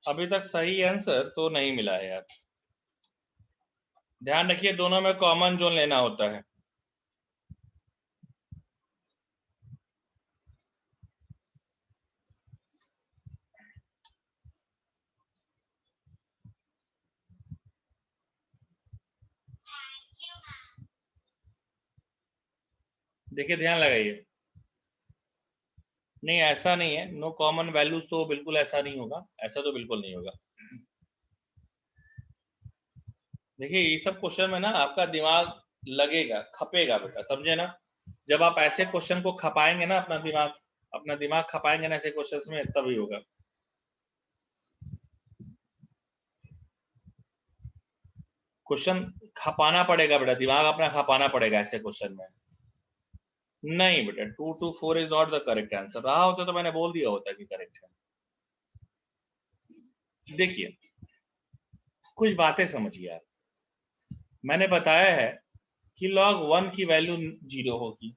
अभी तक सही आंसर तो नहीं मिला है यार। ध्यान रखिए दोनों में कॉमन जोन लेना होता है। देखिए ध्यान लगाइए। नहीं ऐसा नहीं है, नो कॉमन वैल्यूज तो बिल्कुल ऐसा नहीं होगा, ऐसा तो बिल्कुल नहीं होगा। देखिए ये सब क्वेश्चन में ना आपका दिमाग लगेगा, खपेगा बेटा, समझे ना। जब आप ऐसे क्वेश्चन को खपाएंगे ना, अपना दिमाग खपाएंगे ना ऐसे क्वेश्चंस में, तभी होगा। क्वेश्चन खपाना पड़ेगा बेटा, दिमाग अपना खपाना पड़ेगा ऐसे क्वेश्चन में। नहीं बेटा 2 to 4 is not the correct answer. रहा होता तो मैंने बोल दिया होता कि करेक्ट है। देखिए कुछ बातें समझिए यार। मैंने बताया है कि log 1 की वैल्यू 0 होगी।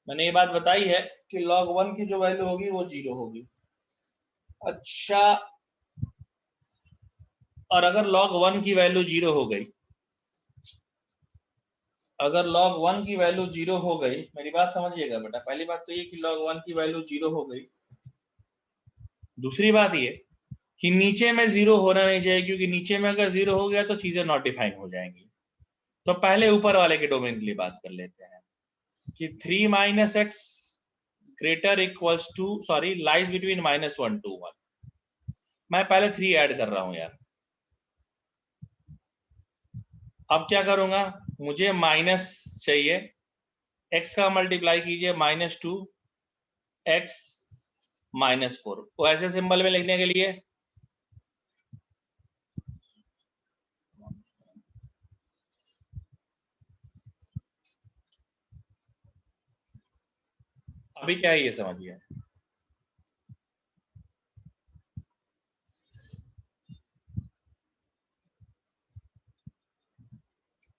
मैंने ये बात बताई है कि log 1 की जो वैल्यू होगी वो 0 होगी। अच्छा, और अगर log 1 की वैल्यू 0 हो गई, अगर log 1 की वैल्यू 0 हो गई, मेरी बात समझिएगा बेटा, पहली बात तो ये कि log 1 की वैल्यू 0 हो गई। दूसरी बात ये कि नीचे में 0 होना नहीं चाहिए, क्योंकि नीचे में अगर 0 हो गया तो चीजें नॉट डिफाइन हो जाएंगी। तो पहले ऊपर वाले के डोमेन के लिए बात कर लेते हैं कि 3 minus x greater equals to, sorry, lies between -1 to 1। मैं पहले 3 ऐड कर रहा हूं यार। अब क्या करूंगा, मुझे माइनस चाहिए, x का मल्टीप्लाई कीजिए -2 x -4 को ऐसे सिंबल में लिखने के लिए अभी क्या है ये समझिए।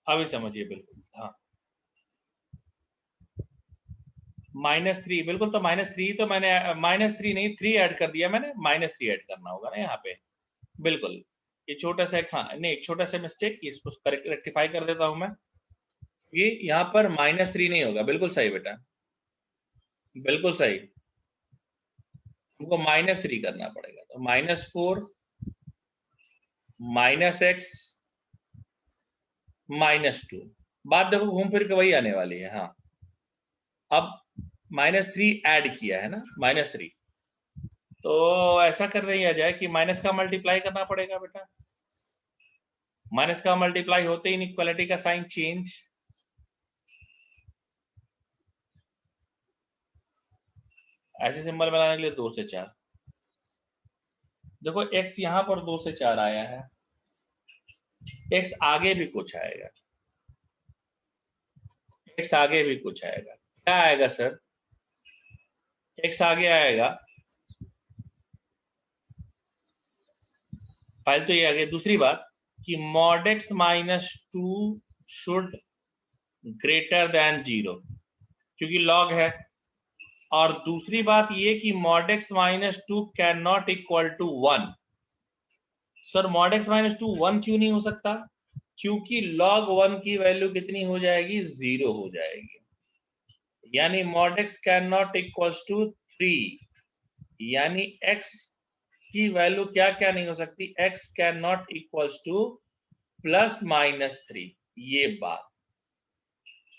अभी समझिए बिल्कुल, हाँ -3 बिल्कुल। तो -3 तो मैंने -3 नहीं 3 ऐड कर दिया मैंने, -3 ऐड करना होगा ना यहाँ पे। बिल्कुल, ये छोटा सा एक, हाँ नहीं, एक छोटा सा मिस्टेक, इसको करेक्ट रेक्टिफाई कर देता हूं मैं। ये यहाँ पर -3 नहीं होगा, बिल्कुल सही बेटा, बिल्कुल सही। हमको -3 करना पड़ेगा, तो -4 -x -2। बात देखो घूम फिर के वही आने वाली है। हाँ, अब -3 ऐड किया है ना, -3, तो ऐसा कर दिया जाए कि माइनस का मल्टीप्लाई करना पड़ेगा बेटा। माइनस का मल्टीप्लाई होते ही इनइक्वालिटी का साइन चेंज। ऐसे सिंबल बनाने के लिए 2 से 4। देखो x यहां पर 2 से 4 आया है, x आगे भी कुछ आएगा, x आगे भी कुछ आएगा। क्या आएगा सर? x आगे आएगा, पहले तो ये आगे। दूसरी बात कि mod x -2 should greater than 0, क्योंकि log है। और दूसरी बात ये कि mod x -2 can not equal to 1। Sir mod x -2 1 क्यों नहीं हो सकता? क्योंकि log 1 की वैल्यू कितनी हो जाएगी? 0 हो जाएगी। यानी mod x can not equals to 3, यानी x की वैल्यू क्या क्या नहीं हो सकती? x can not equals to +-3, ये बात।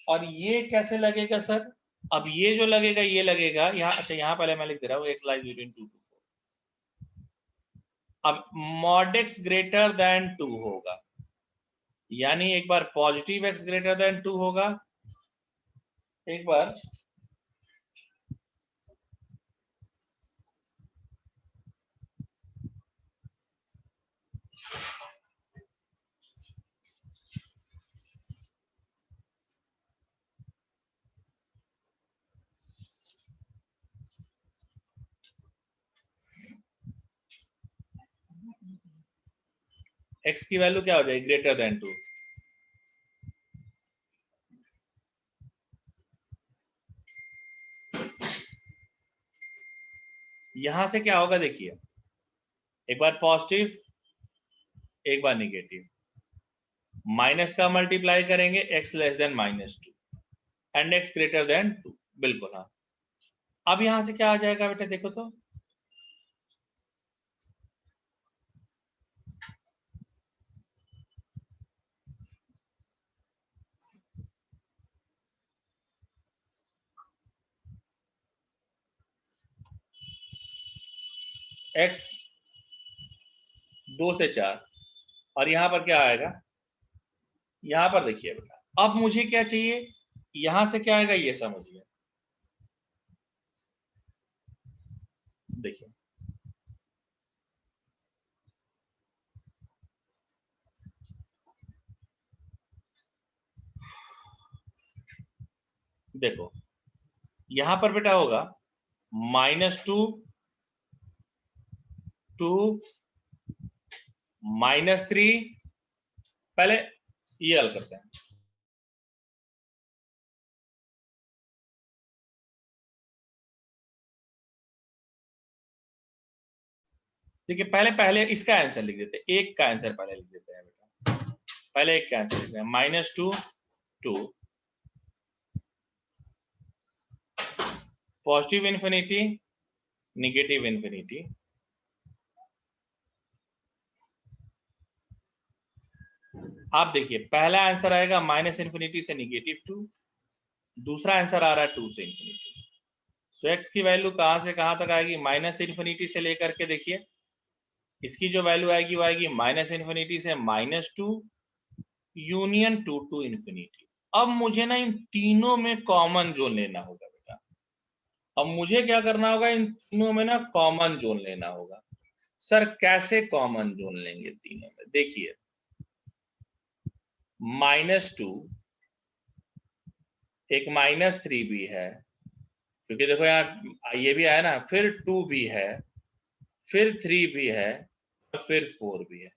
और ये कैसे लगेगा सर? अब ये जो लगेगा, ये लगेगा यहाँ, अच्छा यहाँ पहले मैं लिख दे रहा हूँ x लाइज बिटवीन 2 to 4। अब mod x ग्रेटर देन 2 होगा, यानी एक बार पॉजिटिव x ग्रेटर देन 2 होगा, एक बार x की वैल्यू क्या हो जाएगी? Greater than 2। यहां से क्या होगा देखिए, एक बार पॉजिटिव, एक बार निगेटिव, माइनस का मल्टीप्लाई करेंगे x less then -2 and x greater then 2, बिल्कुल हाँ। अब यहां से क्या आ जाएगा बेटा, देखो तो x 2 से 4 और यहां पर क्या आएगा, यहां पर देखिए बेटा, अब मुझे क्या चाहिए, यहां से क्या आएगा ये समझिए, देखिए देखो यहां पर बेटा होगा -2 2 -3, पहले ये हल करते हैं। देखिए पहले इसका आंसर लिख देते हैं, एक का आंसर पहले लिख देते हैं बेटा, पहले एक का आंसर लिखते हैं, -2 2 पॉजिटिव इन्फिनिटी निगेटिव इन्फिनिटी, आप देखिए पहला आंसर आएगा -इन्फिनिटी से -2, दूसरा आंसर आ रहा है 2 से इन्फिनिटी। सो x की वैल्यू कहां से कहां तक आएगी, -इन्फिनिटी से लेकर के देखिए इसकी जो वैल्यू आएगी वो आएगी -इन्फिनिटी से -2 यूनियन 2 टू इन्फिनिटी। अब मुझे ना इन तीनों में कॉमन जोन लेना होगा बेटा, अब मुझे क्या करना होगा, इन तीनों में ना कॉमन जोन लेना होगा। सर कैसे कॉमन जोन लेंगे तीनों में, देखिए -2 एक -3 भी है, क्योंकि देखो यार ये भी आया ना, फिर 2 भी है, फिर 3 भी है, और फिर 4 भी है।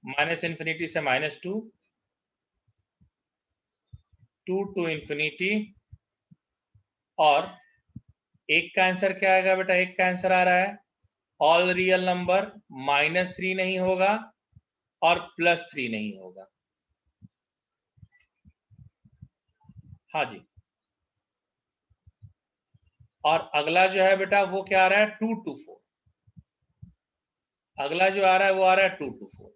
-इन्फिनिटी से -2 2 टू इन्फिनिटी, और एक का आंसर क्या आएगा बेटा, एक का आंसर आ रहा है ऑल रियल नंबर, -3 नहीं होगा और +3 नहीं होगा। हाँ जी, और अगला जो है बेटा वो क्या आ रहा है, 2 to 4, अगला जो आ रहा है वो आ रहा है 2 to 4,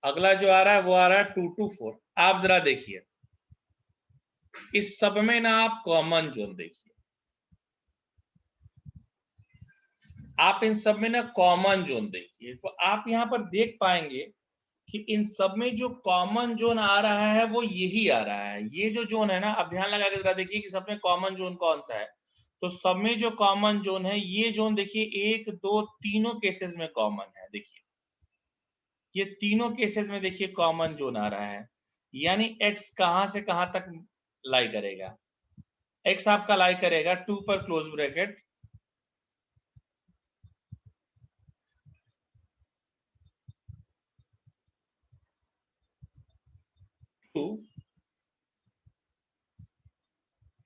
अगला जो आ रहा है वो आ रहा है 2 to 4। आप जरा देखिए इस सब में ना आप कॉमन जोन देखिए, आप इन सब में ना कॉमन जोन देखिए, तो आप यहां पर देख पाएंगे कि इन सब में जो कॉमन जोन आ रहा है वो यही आ रहा है, ये जो जोन है ना, अब ध्यान लगा के जरा देखिए कि सब में कॉमन जोन कौन सा है, तो सब में जो कॉमन जोन है ये जोन देखिए 1 2 तीनों केसेस में कॉमन है, देखिए ये तीनों केसेस में देखिए कॉमन जोन आ रहा है, यानी x कहां से कहां तक लाई करेगा, x आपका लाई करेगा 2 पर क्लोज ब्रैकेट 2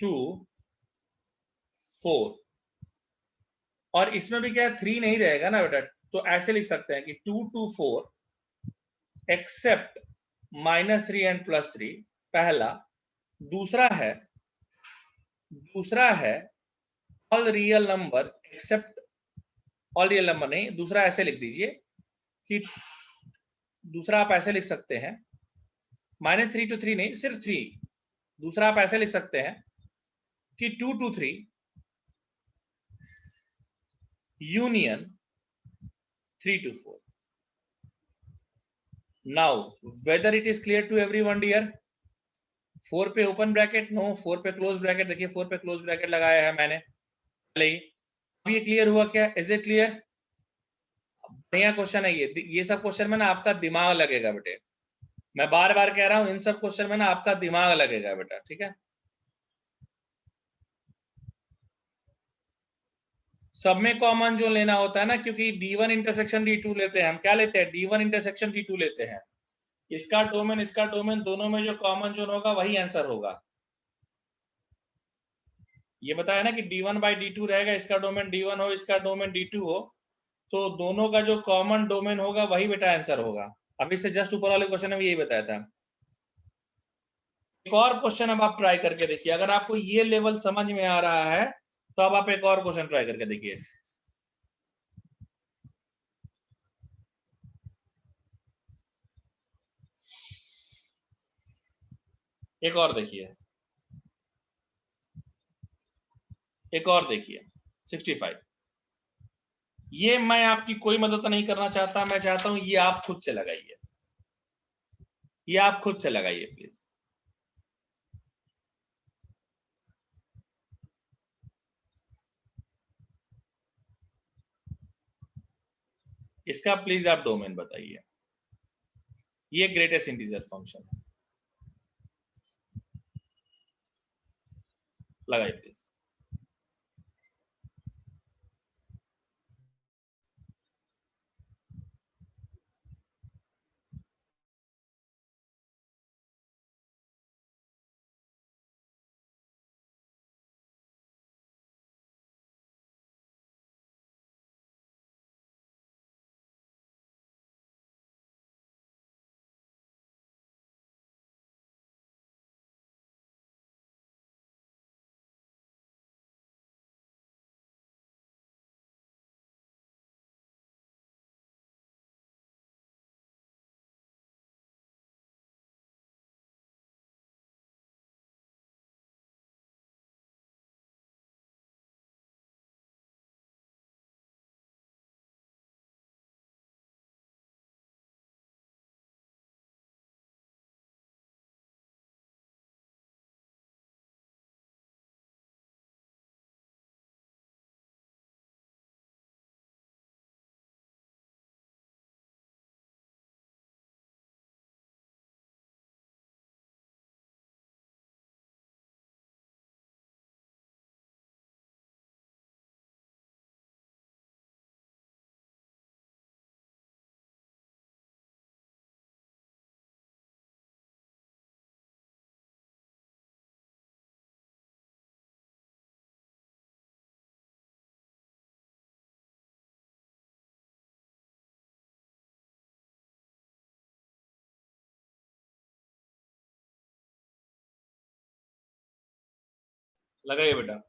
2 4, और इसमें भी क्या 3 नहीं रहेगा ना बेटा, तो ऐसे लिख सकते हैं कि 2 to 4 एक्सेप्ट -3 एंड +3, पहला। दूसरा है all real number except, all real number नहीं, दूसरा ऐसे लिख दीजिए कि दूसरा आप ऐसे लिख सकते हैं -3 to 3 नहीं, सिर्फ 3, दूसरा आप ऐसे लिख सकते हैं कि 2 to 3 union 3 to 4। Now whether it is clear to everyone dear, 4 पे ओपन ब्रैकेट नो, 4 पे क्लोज ब्रैकेट, देखिए 4 पे क्लोज ब्रैकेट लगाया है मैंने पहले ही। अब ये क्लियर हुआ क्या, इज इट क्लियर, बढ़िया क्वेश्चन है ये सब क्वेश्चन में ना आपका दिमाग लगेगा बेटे, मैं बार बार कह रहा हूं इन सब क्वेश्चन में ना आपका दिमाग लगेगा बेटा, ठीक है। सब में कॉमन जो लेना होता है ना, क्योंकि D1 इंटरसेक्शन D2 लेते हैं हम, क्या लेते हैं, D1 इंटरसेक्शन D2 लेते हैं, इसका डोमेन दोनों में जो कॉमन जोन होगा वही आंसर होगा। ये बताया ना कि D1 बाई D2 रहेगा, इसका डोमेन D1 हो इसका डोमेन D2 हो, तो दोनों का जो कॉमन डोमेन होगा वही बेटा आंसर होगा। अभी से जस्ट ऊपर वाले क्वेश्चन में यही बताया था। एक और क्वेश्चन अब आप ट्राई करके देखिए, अगर आपको ये लेवल समझ में आ रहा है तो अब आप एक और क्वेश्चन ट्राई करके देखिए। एक और देखिए, एक और देखिए 65। ये मैं आपकी कोई मदद नहीं करना चाहता, मैं चाहता हूं ये आप खुद से लगाइए, ये आप खुद से लगाइए प्लीज। इसका प्लीज आप डोमेन बताइए, ये ग्रेटेस्ट इंटीजर फंक्शन है, लगाइए प्लीज। लगाइए बेटा।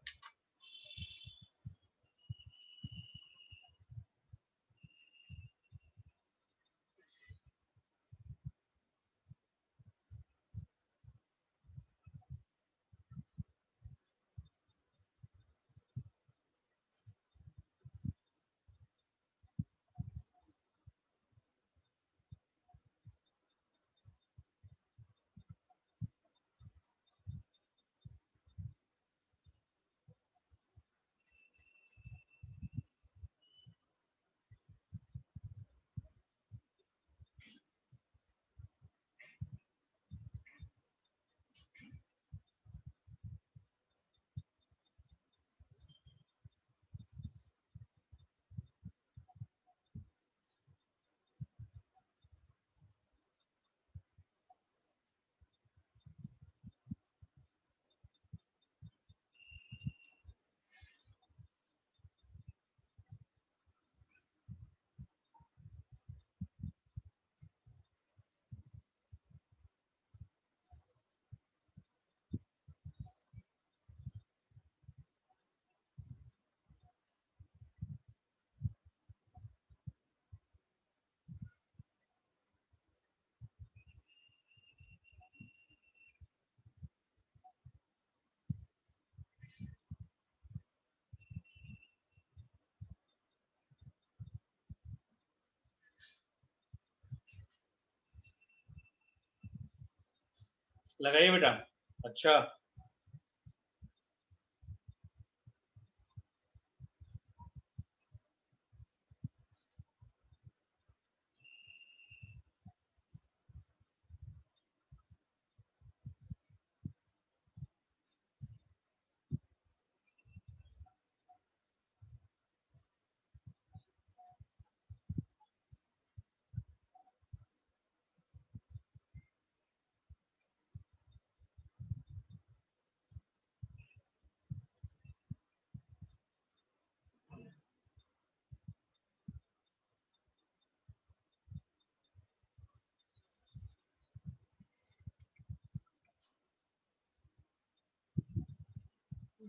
लगाइए बेटा। अच्छा,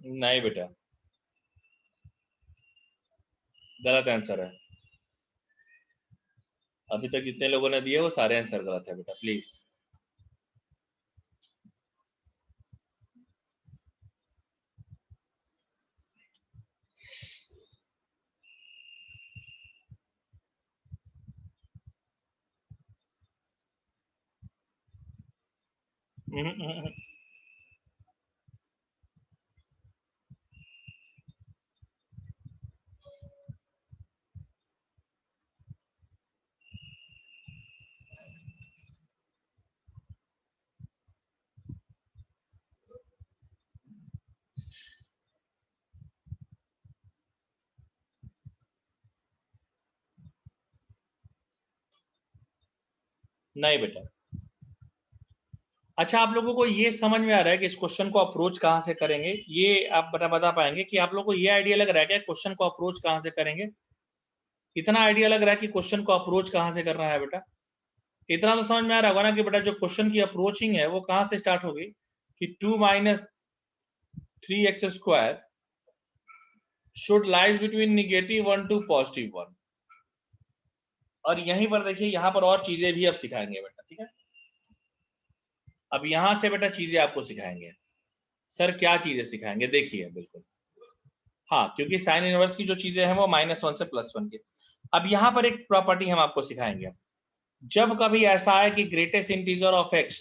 नहीं बेटा, गलत आंसर है। अभी तक जितने लोगों ने दिए वो सारे आंसर गलत है बेटा, प्लीज। नहीं बेटा। अच्छा, आप लोगों को ये समझ में आ रहा है कि इस क्वेश्चन को अप्रोच कहां से करेंगे? ये आप बता पाएंगे कि आप लोगों को ये आइडिया लग रहा है कि क्वेश्चन को अप्रोच कहां से करेंगे? इतना आइडिया लग रहा है कि क्वेश्चन को अप्रोच कहां से करना है बेटा? इतना तो समझ में आ रहा होगा ना कि बेटा जो क्वेश्चन की अप्रोचिंग है वो कहां से स्टार्ट होगी कि 2 minus 3x² should lies between -1 to +1। और यहीं पर देखिए, यहां पर और चीजें भी अब सिखाएंगे बेटा, ठीक है? अब यहां से बेटा चीजें आपको सिखाएंगे। सर क्या चीजें सिखाएंगे? देखिए बिल्कुल, हाँ, क्योंकि साइन इनवर्स की जो चीजें हैं वो -1 से +1 की। अब यहां पर एक प्रॉपर्टी हम आपको सिखाएंगे। जब कभी ऐसा है कि greatest integer of x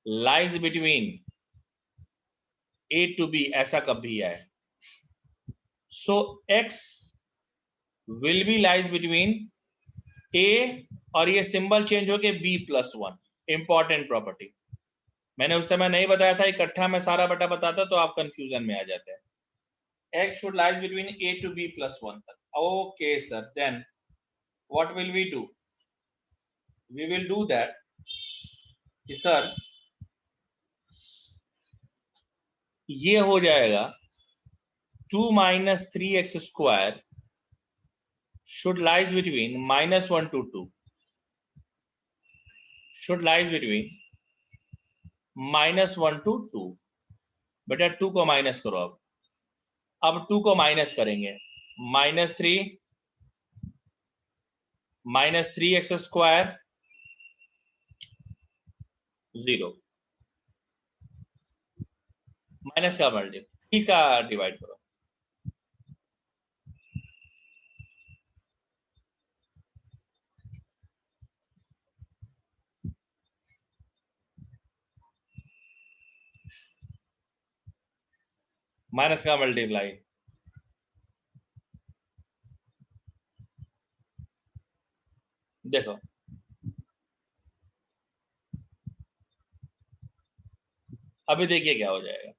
lies between a to b, ऐसा कभी है, सो x will be lies between a और ये सिंबल चेंज हो के b+1। Important property. मैंने उस समय नहीं बताया था, इकट्ठा मैं सारा बटा बताता तो आप कंफ्यूजन में आ जाते हैं। x should lies between a to b+1 तक। Okay sir, then what will we do? We will do that कि सर ये हो जाएगा 2 minus 3x² should lies between -1 to 2, should lies between -1 to 2। बेटा 2 को माइनस करो। अब 2 को माइनस करेंगे, -3x² 0 माइनस का मल्टीप्लाई 3 का डिवाइड करो। माइनस का मल्टीप्लाई, देखो अभी देखिए क्या हो जाएगा।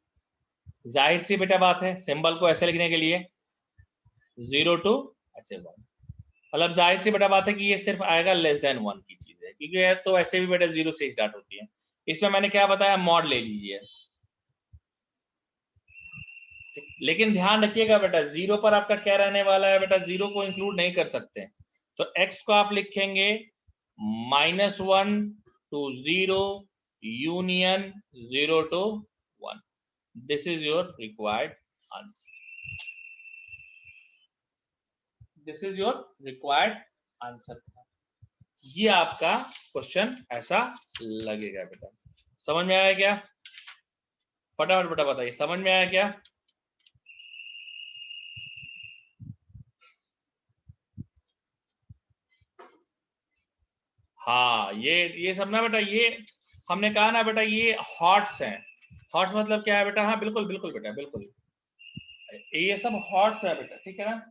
जाहिर सी बेटा बात है, सिंबल को ऐसे लिखने के लिए 0 to ऐसे 1, मतलब जाहिर सी बेटा बात है कि ये सिर्फ आएगा <1 की चीज है, क्योंकि ये तो ऐसे भी बेटा 0 से स्टार्ट होती है। इसमें मैंने क्या बताया, मॉड ले लीजिए। लेकिन ध्यान रखिएगा बेटा, 0 पर आपका क्या रहने वाला है बेटा, 0 को इंक्लूड नहीं कर सकते। तो x को आप लिखेंगे -1 to 0 union 0 to 1। This is your required answer, this is your required answer. ये आपका क्वेश्चन ऐसा लगेगा बेटा। समझ में आया क्या? फटाफट बेटा बताइए, समझ में आया क्या? हाँ, ये सब ना बेटा, ये हमने कहा ना बेटा, ये हॉट्स हैं। हॉट्स मतलब क्या है बेटा? हाँ बिल्कुल बिल्कुल बेटा, बिल्कुल ये सब हॉट्स है बेटा, ठीक है ना?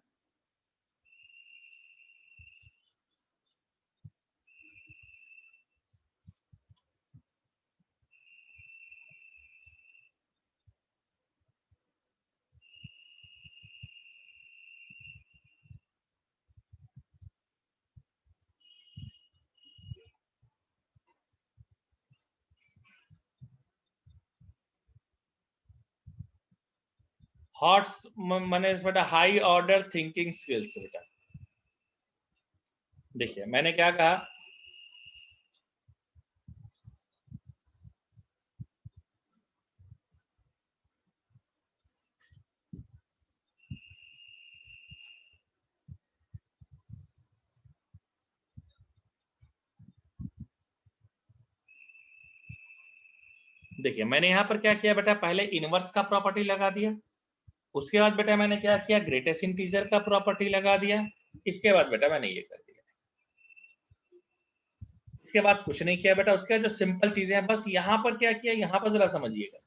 हॉट्स माने बेटा हाई ऑर्डर थिंकिंग स्किल्स बेटा। देखिए मैंने क्या कहा, देखिए मैंने यहाँ पर क्या किया बेटा, पहले इनवर्स का प्रॉपर्टी लगा दिया, उसके बाद बेटा मैंने क्या किया, ग्रेटेस्ट इंटीजर का प्रॉपर्टी लगा दिया, इसके बाद बेटा मैंने ये कर दिया, इसके बाद कुछ नहीं किया बेटा। उसके बाद जो सिंपल चीजें हैं, बस यहाँ पर क्या किया, यहाँ पर जरा समझिएगा,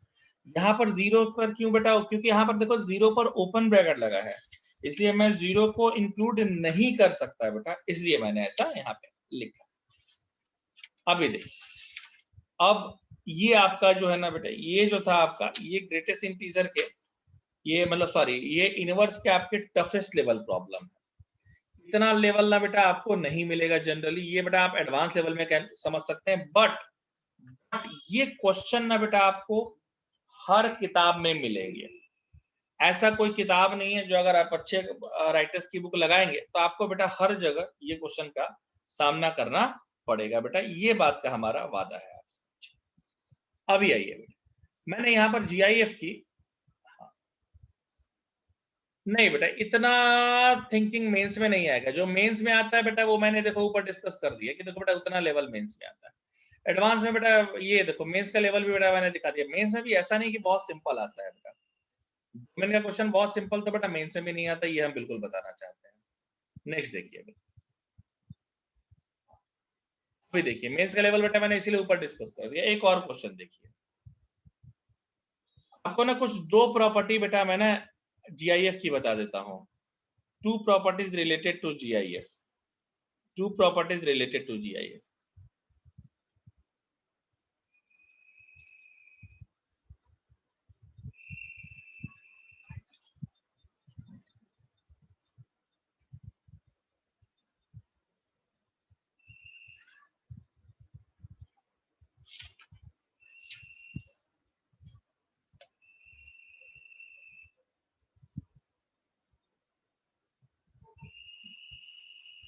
यहाँ पर जीरो पर क्यों बेटा, क्योंकि यहाँ पर देखो जीरो पर ओपन ब्रैकेट लगा है, इसलिए मैं जीरो को इंक्लूड नहीं कर सकता बेटा, इसलिए मैंने ऐसा यहाँ पे लिखा। अभी देखिए, अब ये आपका जो है ना बेटा, ये जो था आपका, ये ग्रेटेस्ट इंटीजर के, ये मतलब सॉरी, ये इनवर्स के आपके टफेस्ट लेवल प्रॉब्लम है। इतना लेवल ना बेटा आपको नहीं मिलेगा जनरली, ये बेटा आप एडवांस लेवल में समझ सकते हैं, बट ये क्वेश्चन ना बेटा आपको हर किताब में मिलेगी। ऐसा कोई किताब नहीं है जो अगर आप अच्छे राइटर्स की बुक लगाएंगे तो आपको बेटा हर जगह ये क्वेश्चन का सामना करना पड़ेगा बेटा, ये बात का हमारा वादा है आपसे। अभी आइए बेटा, मैंने यहाँ पर जीआईएफ की, नहीं बेटा इतना थिंकिंग मेंस में नहीं आएगा, जो मेंस में आता है बेटा वो मैंने देखो ऊपर डिस्कस कर दिया कि देखो बेटा उतना लेवल मेंस में आता है। एडवांस में बेटा ये देखो मेंस का लेवल भी बेटा मैंने दिखा दिया, मेंस में भी ऐसा नहीं कि बहुत सिंपल आता है बेटा, डोमेन का क्वेश्चन बहुत सिंपल तो बेटा मेंस में भी नहीं आता, ये हम बिल्कुल बताना चाहते हैं। नेक्स्ट देखिए बेटा, अभी देखिए मेंस का लेवल बेटा मैंने इसीलिए ऊपर डिस्कस कर दिया। एक और क्वेश्चन देखिए, आपको ना कुछ दो प्रॉपर्टी बेटा मैं ना जीआईएफ की बता देता हूँ, two properties related to GIF, two properties related to GIF.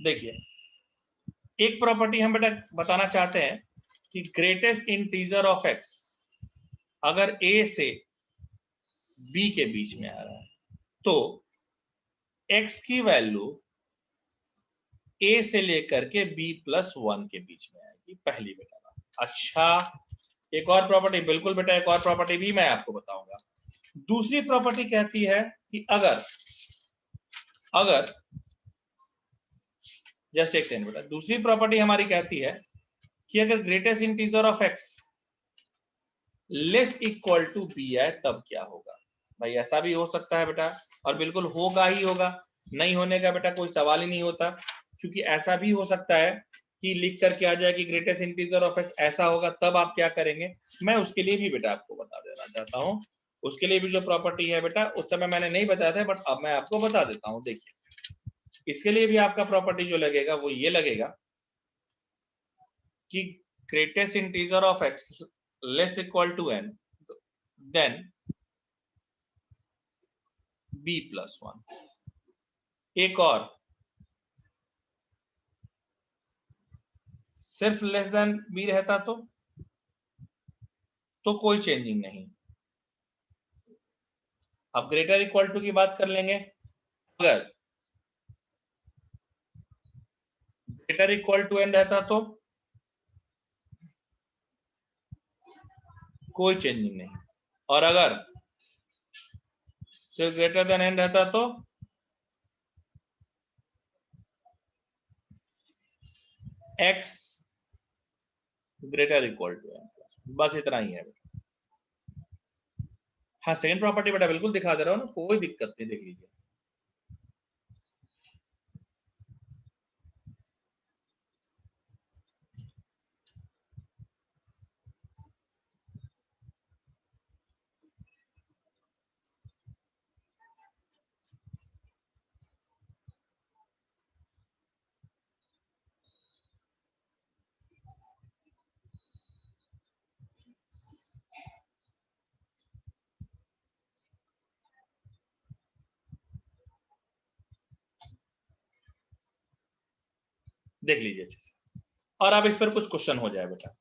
देखिए एक प्रॉपर्टी हम बेटा बताना चाहते हैं कि ग्रेटेस्ट इंटीजर ऑफ एक्स अगर a से b के बीच में आ रहा है तो x की वैल्यू a से लेकर के b+1 के बीच में आएगी, पहली बेटा बात। अच्छा एक और प्रॉपर्टी, बिल्कुल बेटा एक और प्रॉपर्टी भी मैं आपको बताऊंगा। दूसरी प्रॉपर्टी कहती है कि अगर जस्ट एक सेकंड बेटा, दूसरी प्रॉपर्टी हमारी कहती है कि अगर greatest integer of x less equal to b है तब क्या होगा। भाई ऐसा भी हो सकता है बेटा, और बिल्कुल होगा ही होगा, नहीं होने का बेटा कोई सवाल ही नहीं होता, क्योंकि ऐसा भी हो सकता है कि लिख करके आ जाए कि ग्रेटेस्ट इंटीजर ऑफ एक्स ऐसा होगा, तब आप क्या करेंगे, मैं उसके लिए भी बेटा आपको बता देना चाहता हूँ। उसके लिए भी जो प्रॉपर्टी है बेटा उस समय मैंने नहीं बताया था, बट अब मैं आपको बता देता हूँ। देखिए इसके लिए भी आपका प्रॉपर्टी जो लगेगा वो ये लगेगा कि greatest integer of x less equal to n then b+1। एक और, सिर्फ लेस देन b रहता तो कोई चेंजिंग नहीं। अब ग्रेटर इक्वल टू की बात कर लेंगे, अगर ग्रेटर इक्वल टू n रहता तो कोई चेंजिंग नहीं, और अगर सिर्फ ग्रेटर देन n रहता तो x greater equal to n, बस इतना ही है। हाँ सेकंड प्रॉपर्टी बेटा बिल्कुल दिखा दे रहा हूँ ना, कोई दिक्कत नहीं, देख लीजिए। देख लीजिए अच्छे से, और अब इस पर कुछ क्वेश्चन हो जाए बेटा।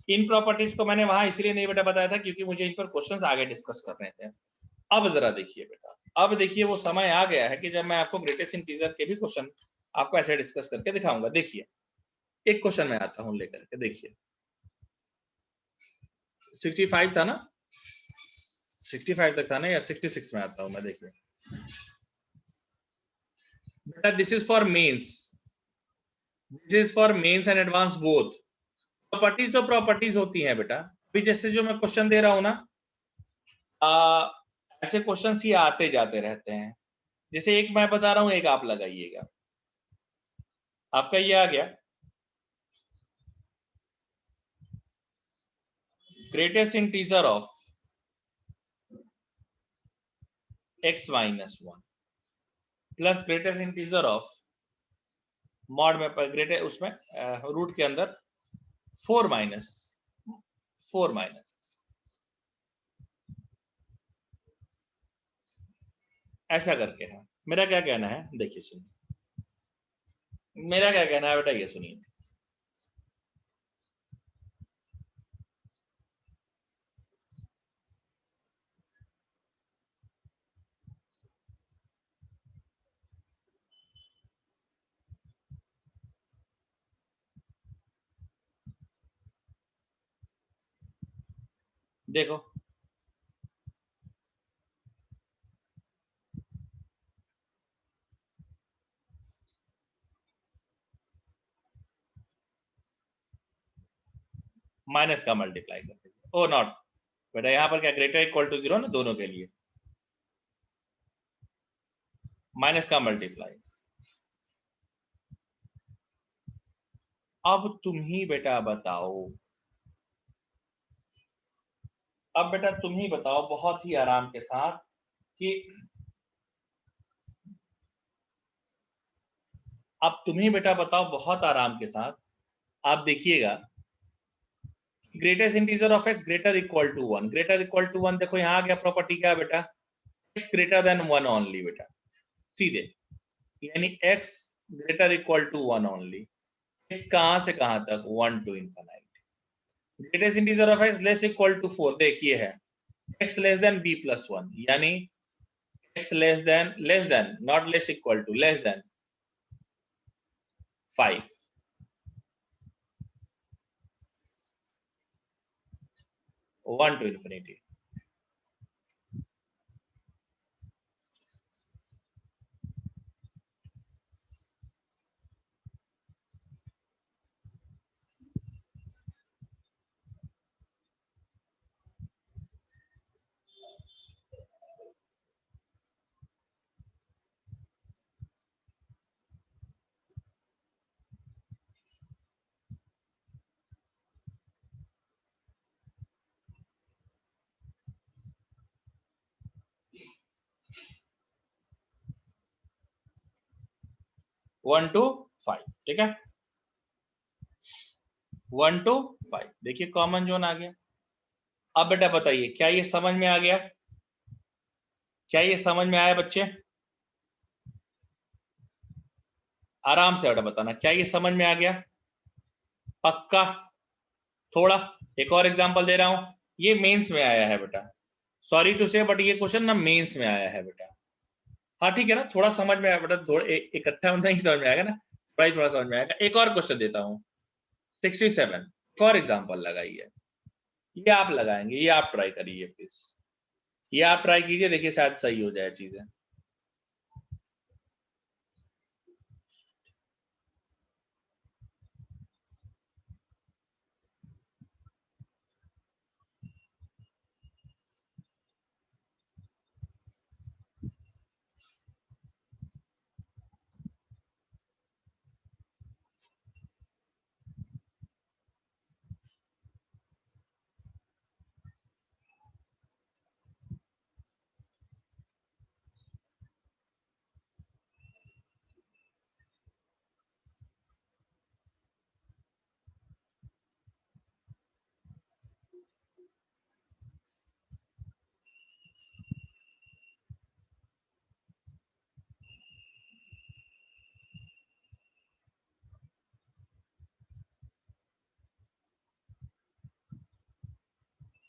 इन प्रॉपर्टीज को मैंने वहां इसलिए नहीं बेटा बताया था क्योंकि मुझे इन पर क्वेश्चंस आगे डिस्कस करने थे। अब जरा देखिए बेटा, अब देखिए वो समय आ गया है कि जब मैं आपको ग्रेटेस्ट इंटीजर के भी क्वेश्चन आपको ऐसे डिस्कस करके दिखाऊंगा। देखिए एक क्वेश्चन मैं आता हूं लेकर के, देखिए 65 था ना, 65 तक था ना, या 66 में आता हूं मैं, देखिए बेटा this is for mains, this is for mains and advance both. Properties तो प्रॉपर्टीज होती हैं बेटा, अभी जैसे जो मैं क्वेश्चन दे रहा हूं ना, ऐसे क्वेश्चन ही आते जाते रहते हैं। जैसे एक मैं बता रहा हूं, एक आप लगाइएगा। आपका ये आ गया, greatest integer of x minus 1 plus greatest integer of mod में ग्रेटेस्ट उसमें रूट के अंदर 4 माइनस 4 माइनस, ऐसा करके है। मेरा क्या कहना है, देखिए सुनिए, मेरा क्या कहना है बेटा, ये सुनिए। देखो माइनस का मल्टीप्लाई कर दीजिए, ओ नॉट बेटा, यहां पर क्या ग्रेटर इक्वल टू 0 ना दोनों के लिए, माइनस का मल्टीप्लाई। अब तुम ही बेटा बताओ, अब बेटा तुम ही बताओ बहुत ही आराम के साथ कि, अब तुम ही बेटा बताओ बहुत आराम के साथ, आप देखिएगा greatest integer of x greater equal to 1, greater equal to 1, देखो यहां आ गया, प्रॉपर्टी क्या बेटा, x ग्रेटर देन 1 ओनली बेटा, सीधे, यानी x greater equal to 1 only. x कहां से कहां तक, 1 to infinity. Greatest integer of x less equal to 4, देखिए है x less than b plus 1, यानी x less than not less equal to, less than 5, 1 to infinity. One to 5, ठीक है, 1 टू 5, देखिए कॉमन जोन आ गया। अब बेटा बताइए क्या ये समझ में आ गया, क्या ये समझ में आया बच्चे, आराम से बेटा बताना, क्या ये समझ में आ गया, पक्का। थोड़ा एक और एग्जांपल दे रहा हूं, ये मेंस में आया है बेटा, सॉरी टू से बट ये क्वेश्चन ना मेंस में आया है बेटा। हाँ ठीक है ना, थोड़ा समझ में आया बेटा, थोड़ा इकट्ठा नहीं समझ में आएगा ना, थोड़ा समझ में आएगा। एक और क्वेश्चन देता हूँ, 67, एक और एग्जांपल लगाइए, ये आप लगाएंगे, ये आप ट्राई करिए प्लीज, ये आप ट्राई कीजिए, देखिए शायद सही हो जाए चीजें।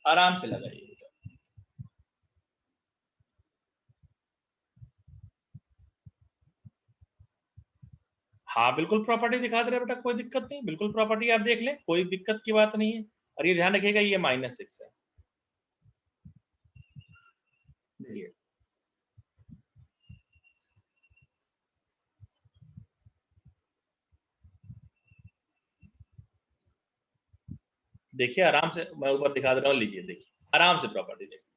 आराम से लगाइए। हाँ बिल्कुल प्रॉपर्टी दिखा दे रहे बेटा, कोई दिक्कत नहीं, बिल्कुल प्रॉपर्टी आप देख लें, कोई दिक्कत की बात नहीं है। और ये ध्यान रखिएगा ये -6 है, देखिए देखिए आराम से मैं ऊपर दिखा दे रहा हूँ, लीजिए देखिए आराम से प्रॉपर्टी देखिए।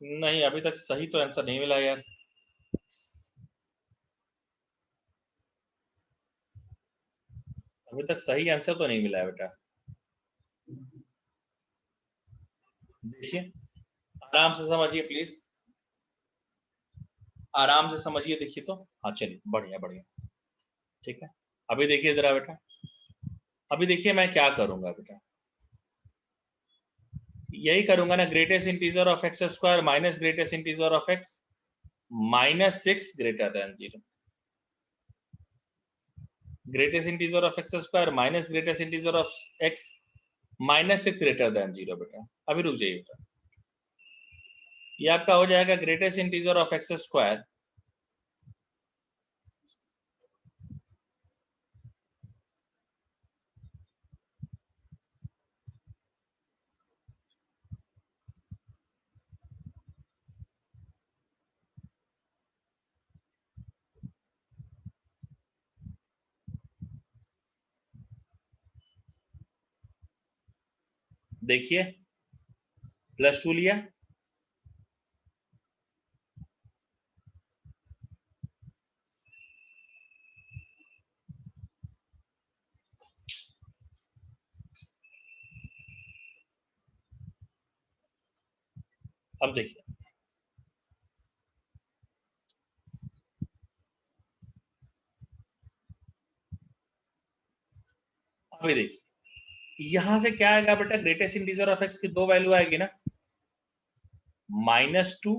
नहीं अभी तक सही तो आंसर नहीं मिला यार। अभी तक सही आंसर तो नहीं मिला है बेटा। देखिए आराम से समझिए प्लीज, आराम से समझिए देखिए तो। हाँ चलिए बढ़िया बढ़िया ठीक है। अभी देखिए जरा बेटा, अभी देखिए मैं क्या करूंगा बेटा, यही करूंगा ना, greatest integer of x square minus greatest integer of x minus 6 greater than 0। Greatest integer of x square minus greatest integer of x minus 6 greater than 0 बेटा। अभी रुक जाइए बेटा, ये आपका हो जाएगा greatest integer of x square देखिए +2 लिया, अब देखिए अभी देखिए यहां से क्या आएगा बेटा, ग्रेटेस्ट इंटीजर ऑफ एक्स की दो वैल्यू आएगी ना, -2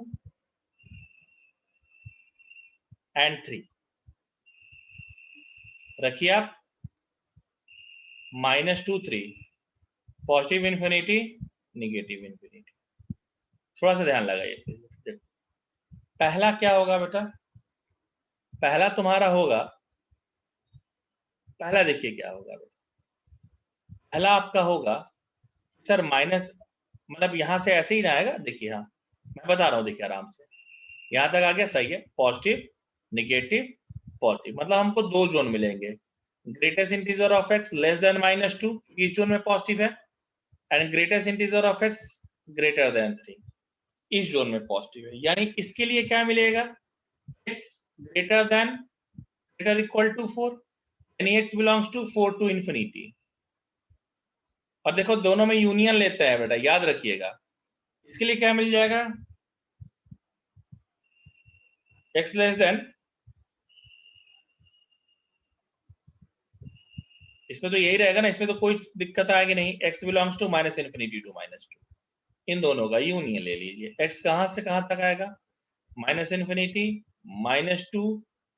एंड 3। रखिए आप -2 3 पॉजिटिव इंफिनिटी निगेटिव इंफिनिटी। थोड़ा सा ध्यान लगाइए। पहला क्या होगा बेटा, पहला तुम्हारा होगा, पहला देखिए क्या होगा बेटा, पहला आपका होगा सर माइनस, मतलब यहां से ऐसे ही ना आएगा, देखिए हाँ मैं बता रहा हूं देखिए आराम से, यहां तक आ गया सही है, पॉजिटिव निगेटिव पॉजिटिव, मतलब हमको दो जोन मिलेंगे, greatest integer of x less than -2 इस जोन में पॉजिटिव है, and greatest integer of x greater than 3 इस जोन में पॉजिटिव है। यानी इसके लिए क्या मिलेगा, x greater than greater equal to 4, यानी x belongs to 4 to infinity. और देखो दोनों में यूनियन लेते हैं बेटा, याद रखिएगा, इसके लिए क्या मिल जाएगा, x लेस देन, इसमें तो यही रहेगा ना, इसमें तो कोई दिक्कत आएगी नहीं, x belongs to minus infinity to -2, इन दोनों का यूनियन ले लीजिए। x कहां से कहां तक आएगा, माइनस इन्फिनिटी -2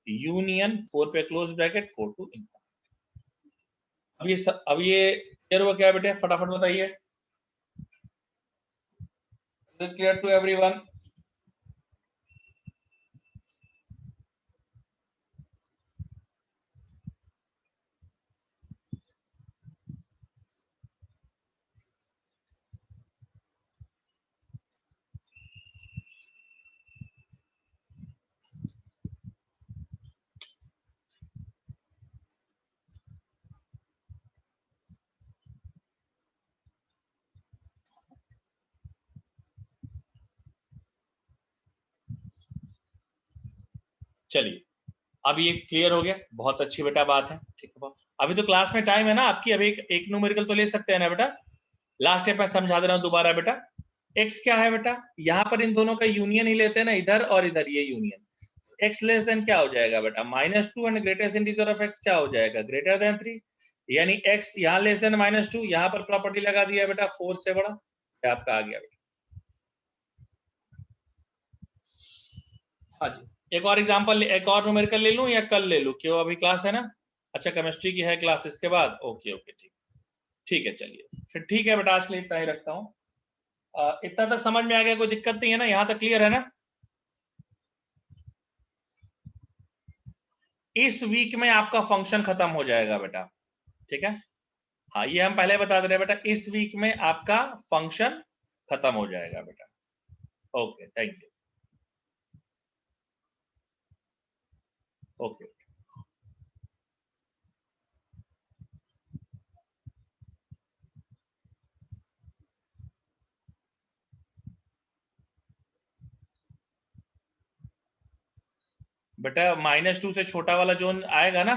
यूनियन 4 पे क्लोज ब्रैकेट 4 टू इंफिनिटी। अब ये क्लियर हुआ क्या बेटे, फटाफट बताइए, क्लियर टू एवरीवन। चलिए अब ये क्लियर हो गया, बहुत अच्छी बेटा बात है, ठीक है। अभी तो क्लास में टाइम है ना आपकी, अभी एक न्यूमेरिकल तो ले सकते हैं ना बेटा। लास्ट स्टेप मैं समझा दे रहा हूं दोबारा बेटा। x क्या है बेटा, यहाँ पर इन दोनों का यूनियन ही लेते हैं ना, इधर और इधर ये यूनियन। x लेस देन क्या हो जाएगा बेटा, -2 and greatest integer of x क्या हो जाएगा, ग्रेटर देन 3। यानी x यहाँ लेस देन -2, यहाँ पर प्रॉपर्टी लगा दिया बेटा 4 से बड़ा, आपका आ गया बेटा। हाँ जी, एक और एग्जांपल, एक और न्यूमेरिकल ले लूं या कल ले लूं, क्यों अभी क्लास है ना। अच्छा केमिस्ट्री की है क्लास इसके बाद, ओके ओके ठीक, ठीक है चलिए फिर, ठीक है बेटा आज के लिए इतना ही रखता हूँ। इतना तक समझ में आ गया, कोई दिक्कत नहीं है ना, यहाँ तक क्लियर है ना। इस वीक में आपका फंक्शन खत्म हो जाएगा बेटा, ठीक है। हाँ ये हम पहले बता दे रहे हैं बेटा, इस वीक में आपका फंक्शन खत्म हो जाएगा बेटा। Okay thank you, okay. बेटा -2 से छोटा वाला जोन आएगा ना,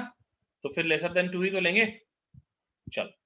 तो फिर लेसर देन 2 ही तो लेंगे। चलो